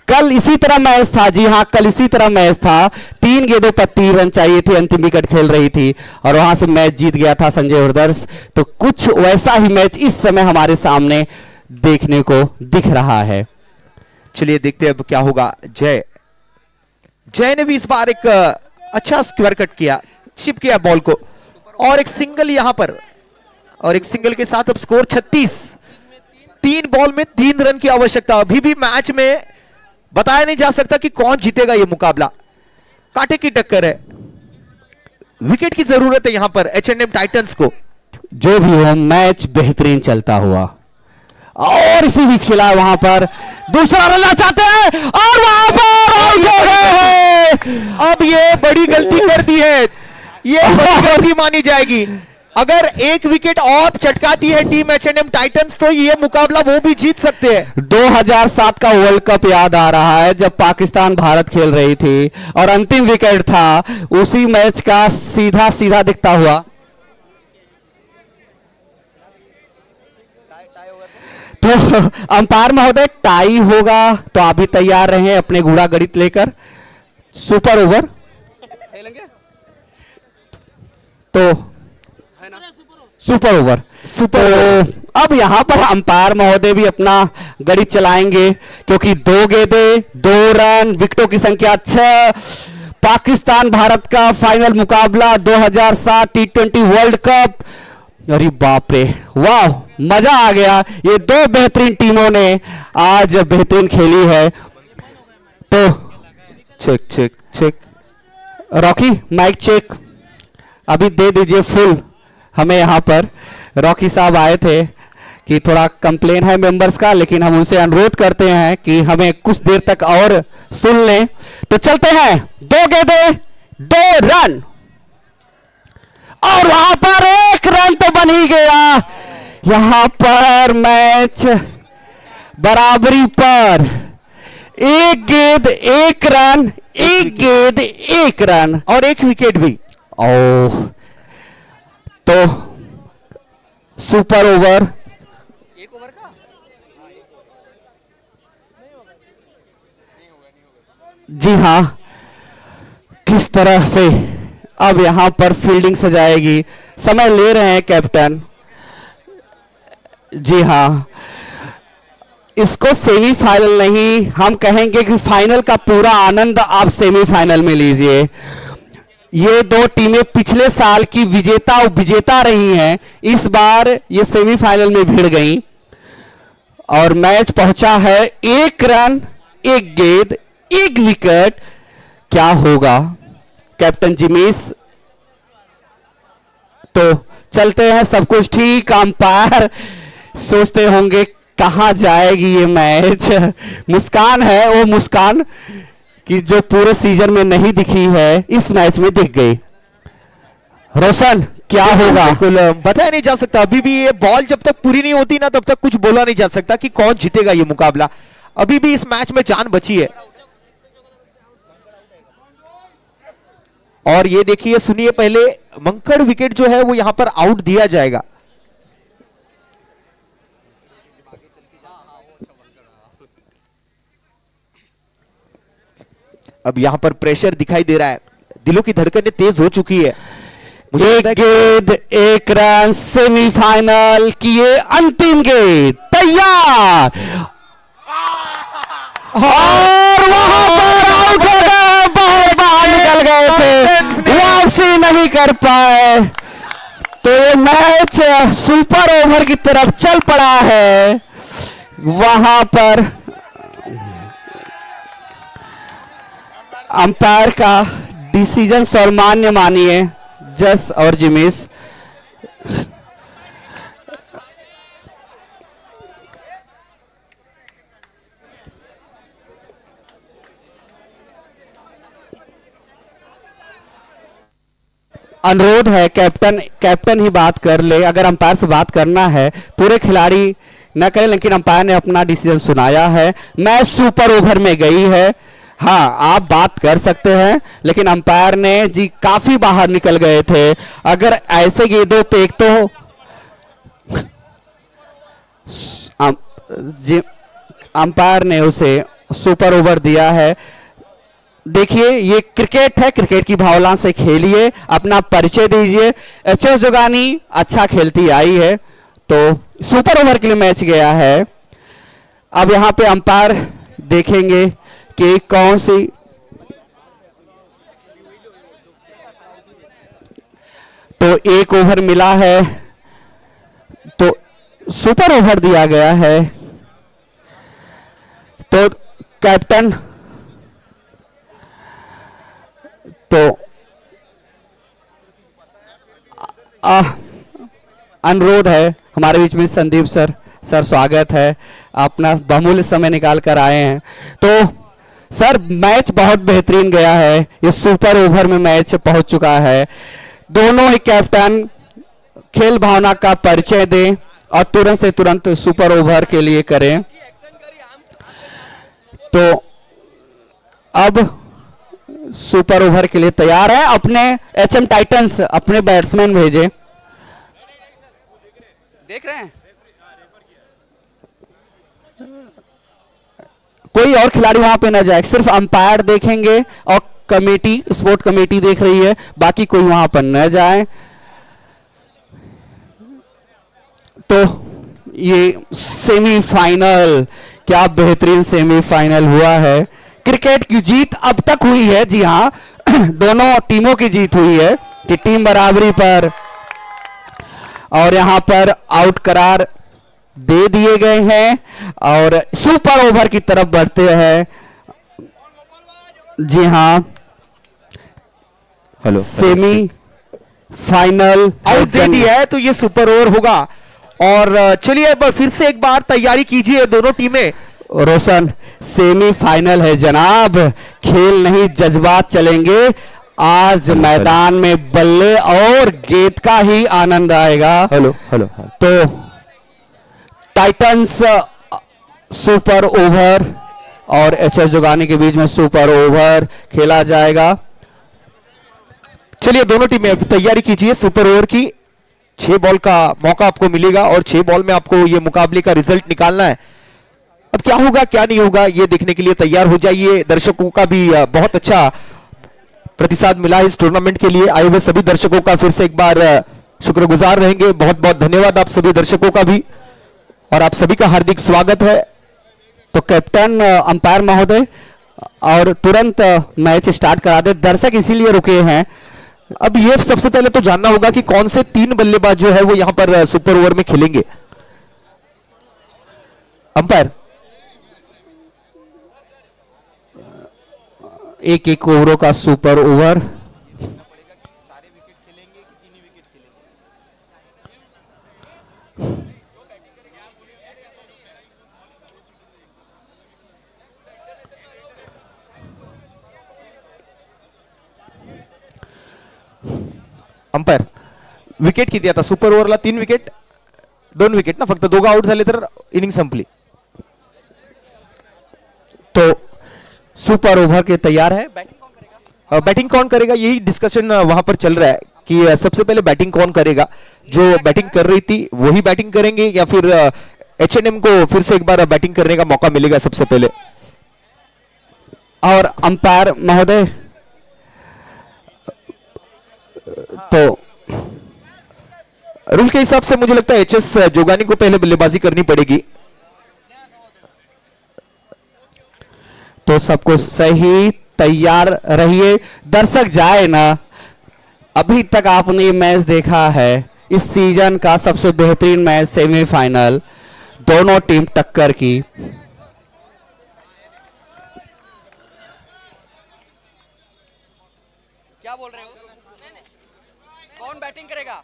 कल इसी तरह मैच था। जी हाँ, कल इसी तरह मैच था। 3 गेंदों पर 3 रन चाहिए थे, अंतिम विकेट खेल रही थी और वहां से मैच जीत गया था संजय ब्रदर्स। तो कुछ वैसा ही मैच इस समय हमारे सामने देखने को दिख रहा है। चलिए देखते हैं अब क्या होगा। जय ने भी इस बार एक अच्छा स्क्वायर कट किया, चिप किया बॉल को, और एक सिंगल यहां पर, और एक सिंगल के साथ अब स्कोर 36। 3 बॉल में 3 रन की आवश्यकता। अभी भी मैच में बताया नहीं जा सकता कि कौन जीतेगा ये मुकाबला। कांटे की टक्कर है, विकेट की जरूरत है यहां पर H&M टाइटंस को। जो भी हो, मैच बेहतरीन चलता हुआ, और इसी बीच खिला वहां पर दूसरा रन चाहते हैं, और वहां पर आउट हो गए हैं। अब ये बड़ी गलती कर दी है, ये बड़ी गलती मानी जाएगी। अगर एक विकेट और चटकाती है टीम H&M टाइटंस, तो ये मुकाबला वो भी जीत सकते हैं। 2007 का वर्ल्ड कप याद आ रहा है, जब पाकिस्तान भारत खेल रही थी और अंतिम विकेट था उसी मैच का, सीधा सीधा दिखता हुआ। तो अंपायर महोदय, टाई होगा तो आप भी तैयार रहे अपने घोड़ा गणित लेकर। सुपर ओवर तो सुपर ओवर। तो अब यहां पर अंपायर महोदय भी अपना गणित चलाएंगे, क्योंकि 2 गेंदें 2 रन, विकेटों की संख्या 6। पाकिस्तान भारत का फाइनल मुकाबला 2007 T20 वर्ल्ड कप। अरे बाप रे, वाह, मजा आ गया। ये 2 बेहतरीन टीमों ने आज बेहतरीन खेली है। तो check check check, Rocky mic check अभी दे दीजिए फुल। हमें यहाँ पर रॉकी साहब आए थे कि थोड़ा कंप्लेन है मेंबर्स का, लेकिन हम उनसे अनुरोध करते हैं कि हमें कुछ देर तक और सुन लें। तो चलते हैं, 2 गेंदें 2 रन, और वहां पर 1 रन तो बन ही गया। यहां पर मैच बराबरी पर, 1 गेंद 1 रन, 1 गेंद 1 रन और 1 विकेट भी। ओह, तो सुपर ओवर। जी हाँ, किस तरह से अब यहां पर फील्डिंग सजाएगी, समय ले रहे हैं कैप्टन। जी हां, इसको सेमीफाइनल नहीं, हम कहेंगे कि फाइनल का पूरा आनंद आप सेमीफाइनल में लीजिए। ये दो टीमें पिछले साल की विजेता रही हैं, इस बार ये सेमीफाइनल में भिड़ गई और मैच पहुंचा है 1 रन 1 गेंद 1 विकेट। क्या होगा कैप्टन जिमीश? तो चलते हैं, सब कुछ ठीक। अंपायर सोचते होंगे कहां जाएगी ये मैच। मुस्कान है वो मुस्कान कि जो पूरे सीजन में नहीं दिखी है, इस मैच में दिख गई। रोशन, क्या होगा? बिल्कुल बताया नहीं जा सकता। अभी भी ये बॉल जब तक पूरी नहीं होती ना, तब तक कुछ बोला नहीं जा सकता कि कौन जीतेगा ये मुकाबला। अभी भी इस मैच में जान बची है। और ये देखिए, सुनिए, पहले मंकड़ विकेट जो है वो यहां पर आउट दिया जाएगा। अब यहां पर प्रेशर दिखाई दे रहा है, दिलों की धड़कनें तेज हो चुकी है। 1 गेंद 1 रन, सेमीफाइनल की ये अंतिम गेंद तैयार और वहां पर आउट हो गए, बहुत बाहर निकल गए थे, वापसी नहीं कर पाए। तो ये मैच सुपर ओवर की तरफ चल पड़ा है। वहां पर अंपायर का डिसीजन सर्वमान्य मानिए जस और जिमीश। अनुरोध है कैप्टन ही बात कर ले, अगर अंपायर से बात करना है, पूरे खिलाड़ी न करें, लेकिन अंपायर ने अपना डिसीजन सुनाया है। मैच सुपर ओवर में गई है। हाँ, आप बात कर सकते हैं, लेकिन अंपायर ने जी काफी बाहर निकल गए थे। अगर ऐसे गेंदों पे एक तो अंपायर ने उसे सुपर ओवर दिया है। देखिए, ये क्रिकेट है, क्रिकेट की भावना से खेलिए, अपना परिचय दीजिए। एचएस जोगानी अच्छा खेलती आई है, तो सुपर ओवर के लिए मैच गया है। अब यहां पे अंपायर देखेंगे कि कौन सी तो 1 ओवर मिला है, तो सुपर ओवर दिया गया है। तो कैप्टन तो अनुरोध है, हमारे बीच में संदीप सर स्वागत है, अपना बहुमूल्य समय निकाल कर आए हैं। तो सर, मैच बहुत बेहतरीन गया है, ये सुपर ओवर में मैच पहुंच चुका है। दोनों ही कैप्टन खेल भावना का परिचय दें और तुरंत से तुरंत सुपर ओवर के लिए करें। तो अब सुपर ओवर के लिए तैयार है। अपने एचएम टाइटंस अपने बैट्समैन भेजे। देख रहे हैं, कोई और खिलाड़ी वहां पे ना जाए, सिर्फ अंपायर देखेंगे और कमेटी, स्पोर्ट कमेटी देख रही है, बाकी कोई वहां पर न जाए। तो ये सेमीफाइनल, क्या बेहतरीन सेमीफाइनल हुआ है। क्रिकेट की जीत अब तक हुई है, जी हाँ, दोनों टीमों की जीत हुई है कि टीम बराबरी पर, और यहां पर आउट करार दे दिए गए हैं और सुपर ओवर की तरफ बढ़ते हैं। जी हाँ, हेलो, सेमी फाइनल आउट दे दिया है, तो ये सुपर ओवर होगा। और चलिए फिर से एक बार तैयारी कीजिए दोनों टीमें। रोशन, सेमीफाइनल है जनाब, खेल नहीं जज्बात चलेंगे। आज मैदान में बल्ले और गेंद का ही आनंद आएगा। Hello hello. तो टाइटंस सुपर ओवर और एचएस जोगानी के बीच में सुपर ओवर खेला जाएगा। चलिए दोनों टीमें तैयारी कीजिए सुपर ओवर की। 6 बॉल का मौका आपको मिलेगा और 6 बॉल में आपको ये मुकाबले का रिजल्ट निकालना है। अब क्या होगा क्या नहीं होगा ये देखने के लिए तैयार हो जाइए। दर्शकों का भी बहुत अच्छा प्रतिसाद मिला है इस टूर्नामेंट के लिए। आए हुए सभी दर्शकों का फिर से एक बार शुक्रगुजार रहेंगे। बहुत बहुत धन्यवाद आप सभी दर्शकों का भी, और आप सभी का हार्दिक स्वागत है। तो कैप्टन अंपायर महोदय और तुरंत मैच स्टार्ट करा दे, दर्शक इसीलिए रुके हैं। अब ये सबसे पहले तो जानना होगा कि कौन से 3 बल्लेबाज जो है वो यहां पर सुपर ओवर में खेलेंगे। अंपायर, एक एक ओवरों का सुपर ओवर। अंपायर विकेट किती आता सुपर ओव्हरला? 3 विकेट, 2 विकेट ना फक्त. दोघं आउट झाले तर इनिंग संपली. तो सुपर ओवर के तैयार है। बैटिंग कौन करेगा यही डिस्कशन वहां पर चल रहा है कि सबसे पहले बैटिंग कौन करेगा. जो बैटिंग कर रही थी वही बैटिंग करेंगे या फिर H&M को फिर से एक बार बैटिंग करने का मौका मिलेगा सबसे पहले. और अंपायर महोदय, तो रूल के हिसाब से मुझे लगता है HS जोगानी को पहले बल्लेबाजी करनी पड़ेगी. तो सबको सही तैयार रहिए, दर्शक जाए ना. अभी तक आपने मैच देखा है, इस सीजन का सबसे बेहतरीन मैच सेमीफाइनल, दोनों टीम टक्कर की. क्या बोल रहे हो? कौन बैटिंग करेगा?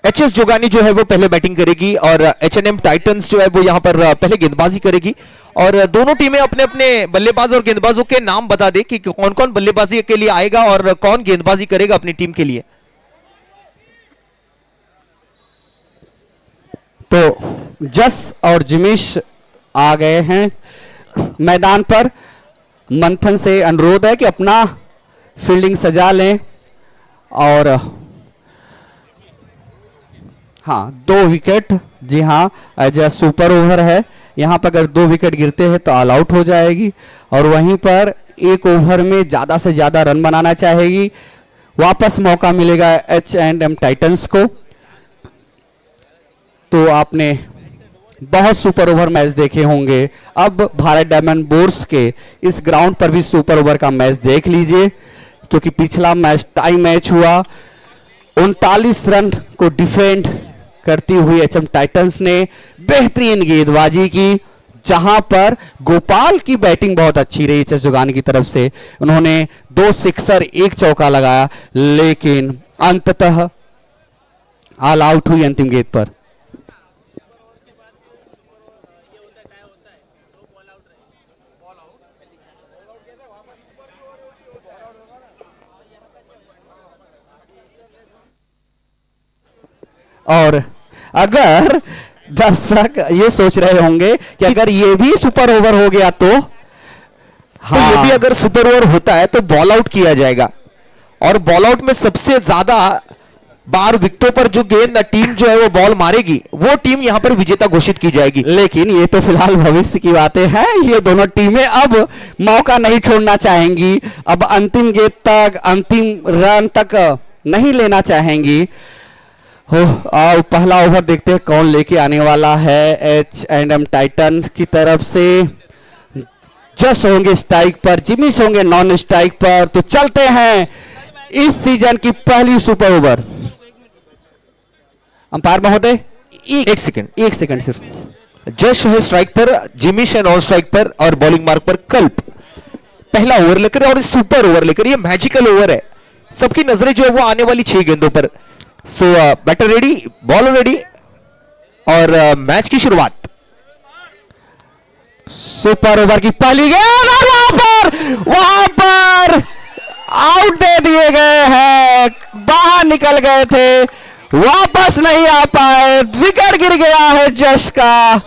HS जोगानी जो है वो पहले बैटिंग करेगी और H&M टाइटंस जो है वो यहां पर पहले गेंदबाजी करेगी. और दोनों टीमें अपने अपने बल्लेबाज और गेंदबाजों के नाम बता दे कि कौन कौन बल्लेबाजी के लिए आएगा और कौन गेंदबाजी करेगा अपनी टीम के लिए. तो जस और जिमिश आ गए हैं मैदान पर. मंथन से अनुरोध है कि अपना फील्डिंग सजा लें. और हाँ, 2 विकेट, जी हाँ, एज ए सुपर ओवर है. यहाँ पर अगर 2 विकेट गिरते हैं तो ऑल आउट हो जाएगी और वहीं पर एक ओवर में ज़्यादा से ज़्यादा रन बनाना चाहेगी. वापस मौका मिलेगा H&M टाइटंस को. तो आपने बहुत सुपर ओवर मैच देखे होंगे. अब भारत डायमंड बोर्स के इस ग्राउंड पर भी सुपर ओवर का मैच देख लीजिए, क्योंकि पिछला मैच टाई मैच हुआ. 39 रन को डिफेंड करती हुई H&M टाइटंस ने बेहतरीन गेंदबाजी की, जहां पर गोपाल की बैटिंग बहुत अच्छी रही HS जोगानी की तरफ से. उन्होंने 2 सिक्सर 1 चौका लगाया, लेकिन अंततः ऑल आउट हुई अंतिम गेंद पर. और अगर दर्शक ये सोच रहे होंगे कि अगर ये भी सुपर ओवर हो गया तो हाँ, तो ये भी अगर सुपर ओवर होता है तो बॉल आउट किया जाएगा. और बॉल आउट में सबसे ज्यादा बार विकेटों पर जो गेंद टीम जो है वो बॉल मारेगी, वो टीम यहां पर विजेता घोषित की जाएगी. लेकिन ये तो फिलहाल भविष्य की बातें हैं. ये दोनों टीमें अब मौका नहीं छोड़ना चाहेंगी, अब अंतिम गेंद तक, अंतिम रन तक नहीं लेना चाहेंगी. हो, आओ पहला ओवर देखते हैं कौन लेके आने वाला है. H&M टाइटन की तरफ से जस होंगे स्ट्राइक पर, जिमिस होंगे नॉन स्ट्राइक पर. तो चलते हैं इस सीजन की पहली सुपर ओवर. अंपायर महोदय, एक सेकंड सिर्फ. जश है स्ट्राइक पर, जिमिश है नॉन स्ट्राइक पर और बॉलिंग मार्क पर कल्प. पहला ओवर लेकर और सुपर ओवर लेकर, ये मैजिकल ओवर है. सबकी नजरें जो है वो आने वाली 6 गेंदों पर. सो बैटर रेडी, बॉल रेडी और मैच की शुरुआत. सुपर ओवर की पहली गेंद और वहां पर आउट दे दिए गए हैं. बाहर निकल गए थे, वापस नहीं आ पाए. विकेट गिर गया है जश का.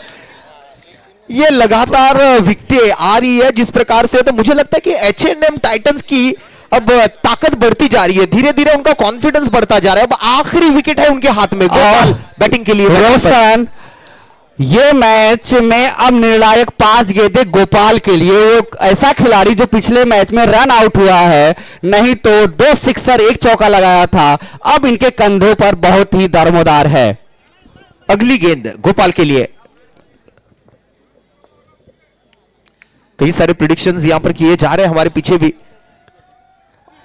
ये लगातार विकेटें आ रही है जिस प्रकार से, तो मुझे लगता है कि H&M टाइटंस की अब ताकत बढ़ती जा रही है. धीरे धीरे उनका कॉन्फिडेंस बढ़ता जा रहा है. अब आखिरी विकेट है उनके हाथ में. गोपाल बैटिंग के लिए. रोशन ये मैच में अब निर्णायक 5 गेंदें गोपाल के लिए। वो ऐसा खिलाड़ी जो पिछले मैच में रन आउट हुआ है, नहीं तो 2 सिक्सर 1 चौका लगाया था। अब इनके कंधों पर बहुत ही दारोमदार है। अगली गेंद गोपाल के लिए। कई सारे प्रिडिक्शंस यहां पर किए जा रहे हैं हमारे पीछे भी,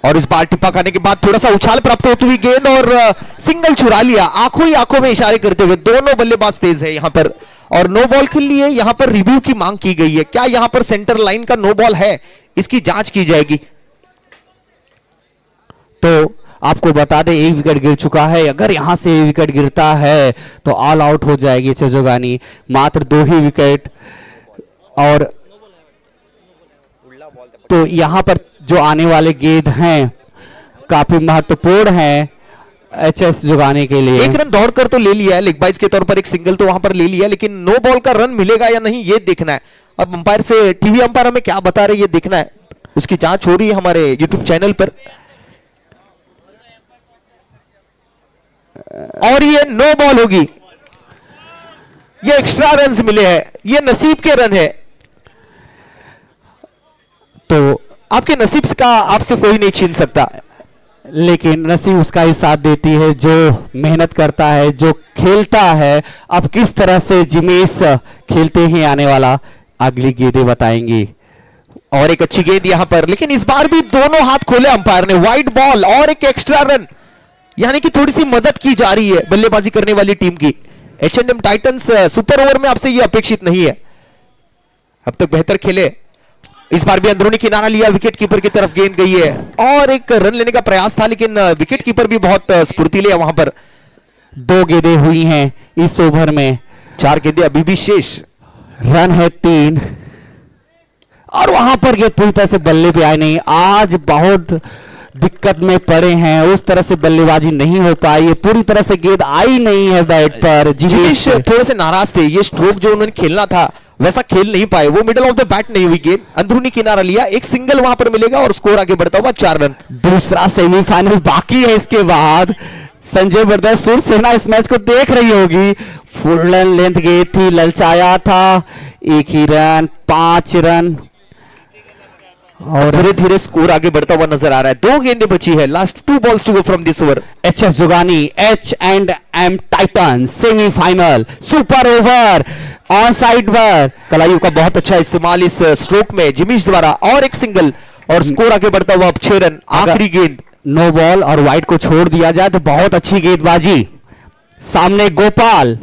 और इस बार टिप्पा खाने के बाद थोड़ा सा उछाल प्राप्त होती हुई गेंद और सिंगल चुरा लिया, आंखों ही आंखों में इशारे करते हुए। दोनों बल्लेबाज तेज है यहां पर, और नो बॉल के लिए यहां पर रिव्यू की मांग की गई है। क्या यहां पर सेंटर लाइन का नो बॉल है, इसकी जांच की जाएगी। तो आपको बता दें 1 विकेट गिर चुका है। अगर यहां से 1 विकेट गिरता है तो ऑल आउट हो जाएगी चजोगानी। मात्र 2 ही विकेट, और तो यहां पर जो आने वाले गेंद हैं काफी महत्वपूर्ण हैं एचएस जुगाने के लिए। 1 रन दौड़कर तो ले लिया है, लेग बाइज के तौर पर एक सिंगल तो वहां पर ले लिया, लेकिन नो बॉल का रन मिलेगा या नहीं ये देखना है। अब अंपायर से, टीवी अंपायर हमें क्या बता रहे ये देखना है, उसकी जांच हो रही है हमारे यूट्यूब चैनल पर। और ये नो बॉल होगी, ये एक्स्ट्रा रन्स मिले हैं, ये नसीब के रन है। तो आपके नसीब का आपसे कोई नहीं छीन सकता, लेकिन नसीब उसका ही साथ देती है जो मेहनत करता है, जो खेलता है। अब किस तरह से जिमेश खेलते हैं आने वाला अगली गेंदें बताएंगी। और एक अच्छी गेंद यहां पर, लेकिन इस बार भी दोनों हाथ खोले अंपायर ने। वाइड बॉल और एक एक्स्ट्रा रन, यानी कि थोड़ी सी मदद की जा रही है बल्लेबाजी करने वाली टीम की। एच&एम टाइटंस सुपर ओवर में आपसे यह अपेक्षित नहीं है, अब तक बेहतर खेले। इस बार भी अंदरूनी किनारा लिया, विकेट कीपर की तरफ गेंद गई है, और एक रन लेने का प्रयास था, लेकिन विकेट कीपर भी बहुत स्फूर्तिले है वहां पर। 2 गेंदें हुई हैं इस ओवर में, 4 गेंदें अभी भी शेष, रन है 3, और वहां पर गेंद पूरी तरह से बल्ले पे आए नहीं। आज बहुत दिक्कत में पड़े हैं, उस तरह से बल्लेबाजी नहीं हो पाई है, पूरी तरह से गेंद आई नहीं है बैट पर। जिनेश थोड़े से नाराज थे, ये स्ट्रोक जो उन्होंने खेलना था वैसा खेल नहीं पाए, वो मिडल ऑफ द बैट नहीं हुई गेंद, अंदरूनी किनारा लिया, एक सिंगल वहां पर मिलेगा और स्कोर आगे बढ़ता हुआ 4 रन। दूसरा सेमीफाइनल बाकी है इसके बाद। संजय ब्रदर सुरसेना इस मैच को देख रही होगी। फुल लेंथ गेंद थी, ललचाया था, 1 ही रन, 5 रन, और धीरे धीरे स्कोर आगे बढ़ता हुआ नजर आ रहा है। 2 गेंदें बची है, last 2 balls to go from this over. HS Jugani H&M Titan semifinal super over on side पर। कलायु का बहुत अच्छा इस्तेमाल इस स्ट्रोक में जिमीश द्वारा, और एक सिंगल, और स्कोर आगे बढ़ता हुआ अब 6 रन। आखिरी गेंद, नो बॉल और वाइड को छोड़ दिया जाए तो बहुत अच्छी गेंदबाजी। सामने गोपाल,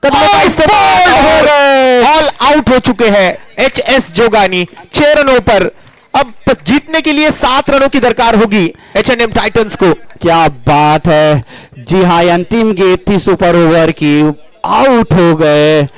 ऑल आउट हो चुके हैं एचएस जोगानी 6 रनों पर। अब जीतने के लिए 7 रनों की दरकार होगी एच&एम टाइटंस को। क्या बात है। जी हाँ, अंतिम गेंद थी सुपर ओवर की, आउट हो गए।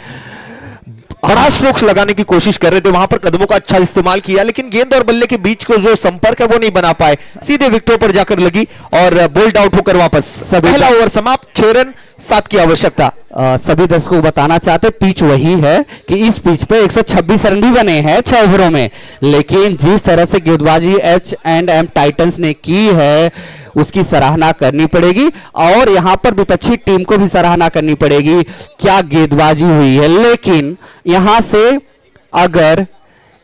बड़ा स्ट्रोक्स लगाने की कोशिश कर रहे थे, वहां पर कदमों का अच्छा इस्तेमाल किया, लेकिन गेंद और बल्ले के बीच को जो संपर्क है वो नहीं बना पाए, सीधे विकेटों पर जाकर लगी और बोल्ड आउट होकर वापस। पहला ओवर समाप्त, 6 रन 7 की आवश्यकता। सभी दर्शकों को बताना चाहते पिच वही है कि इस पिच पे 126 रन भी बने हैं 6 ओवरों में, लेकिन जिस तरह से गेंदबाजी एच&एम टाइटंस ने की है उसकी सराहना करनी पड़ेगी, और यहां पर विपक्षी टीम को भी सराहना करनी पड़ेगी। क्या गेंदबाजी हुई है, लेकिन यहां से अगर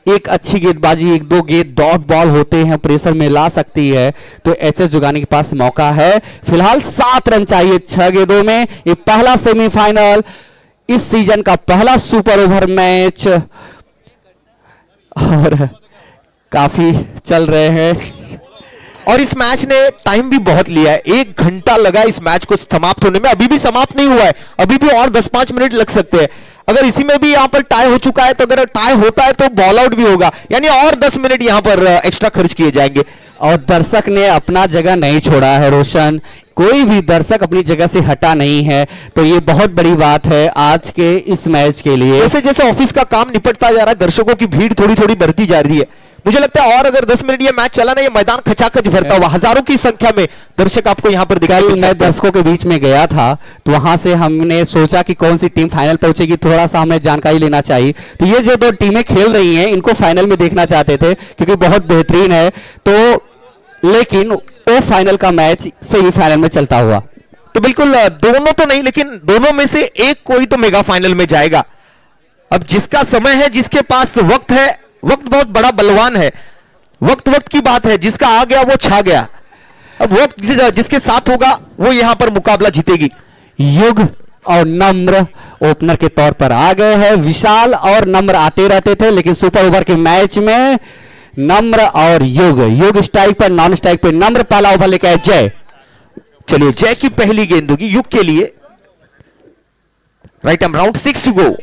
एक अच्छी गेंदबाजी, 1-2 गेंद डॉट बॉल होते हैं, प्रेशर में ला सकती है, तो एचएस जुगानी के पास मौका है। फिलहाल 7 रन चाहिए 6 गेंदों में। ये पहला सेमीफाइनल, इस सीजन का पहला सुपर ओवर मैच, और काफी चल रहे हैं, और इस मैच ने टाइम भी बहुत लिया है, 1 घंटा लगा इस मैच को समाप्त होने में। अभी भी समाप्त नहीं हुआ है, अभी भी और 10-5 मिनट लग सकते हैं। अगर इसी में भी यहां पर टाई हो चुका है, तो अगर टाई होता है तो बॉल आउट भी होगा, यानी और 10 मिनट यहां पर एक्स्ट्रा खर्च किए जाएंगे। और दर्शक ने अपना जगह नहीं छोड़ा है रोशन, कोई भी दर्शक अपनी जगह से हटा नहीं है, तो ये बहुत बड़ी बात है आज के इस मैच के लिए। जैसे जैसे ऑफिस का काम निपटता जा रहा है, दर्शकों की भीड़ थोड़ी थोड़ी बढ़ती जा रही है। मुझे लगता है और अगर 10 मिनट ये मैच चला ना, ये मैदान खचाखच भरता हुआ, हजारों की संख्या में दर्शक आपको यहां पर दिखाई। मैं दर्शकों के बीच में गया था, तो वहां से हमने सोचा कि कौन सी टीम फाइनल पहुंचेगी, थोड़ा सा हमें जानकारी लेना चाहिए। तो ये जो 2 टीमें खेल रही हैं, इनको फाइनल में देखना चाहते थे क्योंकि बहुत बेहतरीन है, तो लेकिन वो फाइनल का मैच सेमीफाइनल में चलता हुआ। तो बिल्कुल दोनों तो नहीं, लेकिन दोनों में से एक कोई तो मेगा फाइनल में जाएगा। अब जिसका समय है, जिसके पास वक्त है, वक्त बहुत बड़ा बलवान है। वक्त वक्त की बात है, जिसका आ गया वो छा गया। अब वक्त जिसके साथ होगा वो यहां पर मुकाबला जीतेगी। युग और नम्र ओपनर के तौर पर आ गए हैं। विशाल और नम्र आते रहते थे, लेकिन सुपर ओवर के मैच में नम्र और युग स्ट्राइक पर, नॉन स्ट्राइक पर नम्र पहला ओवर लेकर आए। जय, चलिए जय की पहली गेंद होगी युग के लिए। Right arm, round 6 to go.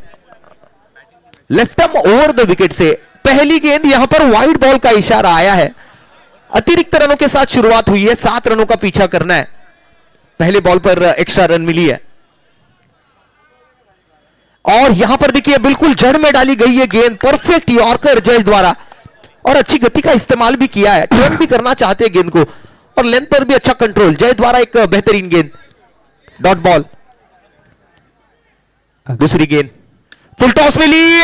Left arm over the wicket से पहली गेंद। यहां पर वाइड बॉल का इशारा आया है। अतिरिक्त रनों के साथ शुरुआत हुई है, 7 रनों का पीछा करना है। पहले बॉल पर एक्स्ट्रा रन मिली है और यहां पर देखिए बिल्कुल जड़ में डाली गई है गेंद। परफेक्ट यॉर्कर जय द्वारा, और अच्छी गति का इस्तेमाल भी किया है। टर्न भी करना चाहते हैं गेंद को, और लेंथ पर भी अच्छा कंट्रोल जय द्वारा। एक बेहतरीन गेंद, डॉट बॉल। दूसरी गेंद फुल टॉस मिली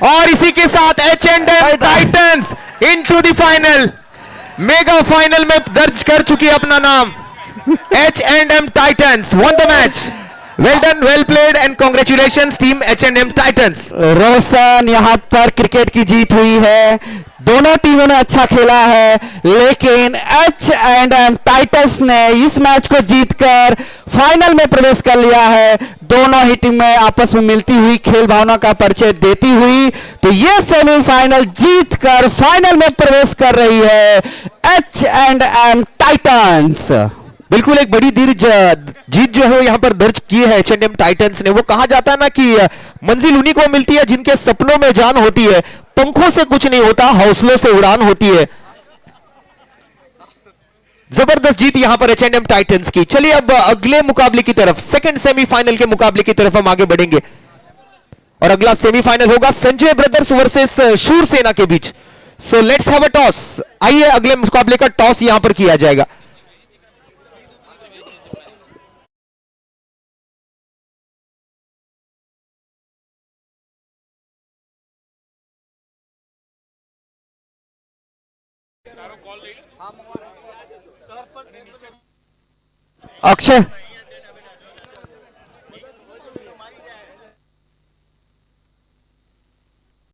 और इसी के साथ H&M Titans into the final. Mega final में दर्ज कर चुकी है अपना नाम। H&M Titans won the match. Well done, well played and congratulations team H&M Titans. Roshan, यहां पर क्रिकेट की जीत हुई है। दोनों टीमों ने अच्छा खेला है, लेकिन H&M टाइटंस ने इस मैच को जीतकर फाइनल में प्रवेश कर लिया है। दोनों ही टीमें आपस में मिलती हुई खेल भावना का परिचय देती हुई, तो ये सेमीफाइनल जीतकर फाइनल में प्रवेश कर रही है H&M टाइटंस। बिल्कुल एक बड़ी जीत जो है यहां पर दर्ज की है H&M टाइटंस ने। वो कहा जाता है ना कि मंजिल उन्हीं को मिलती है जिनके सपनों में जान होती है। पंखों से कुछ नहीं होता, हौसलों से उड़ान होती है। जबरदस्त जीत यहां पर H&M टाइटंस की। चलिए अब अगले मुकाबले की तरफ, सेकंड सेमीफाइनल के मुकाबले की तरफ हम आगे बढ़ेंगे और अगला सेमीफाइनल होगा संजय ब्रदर्स वर्सेस शूर सेना के बीच। So let's have a toss. आइए अगले मुकाबले का टॉस यहां पर किया जाएगा। अक्षय,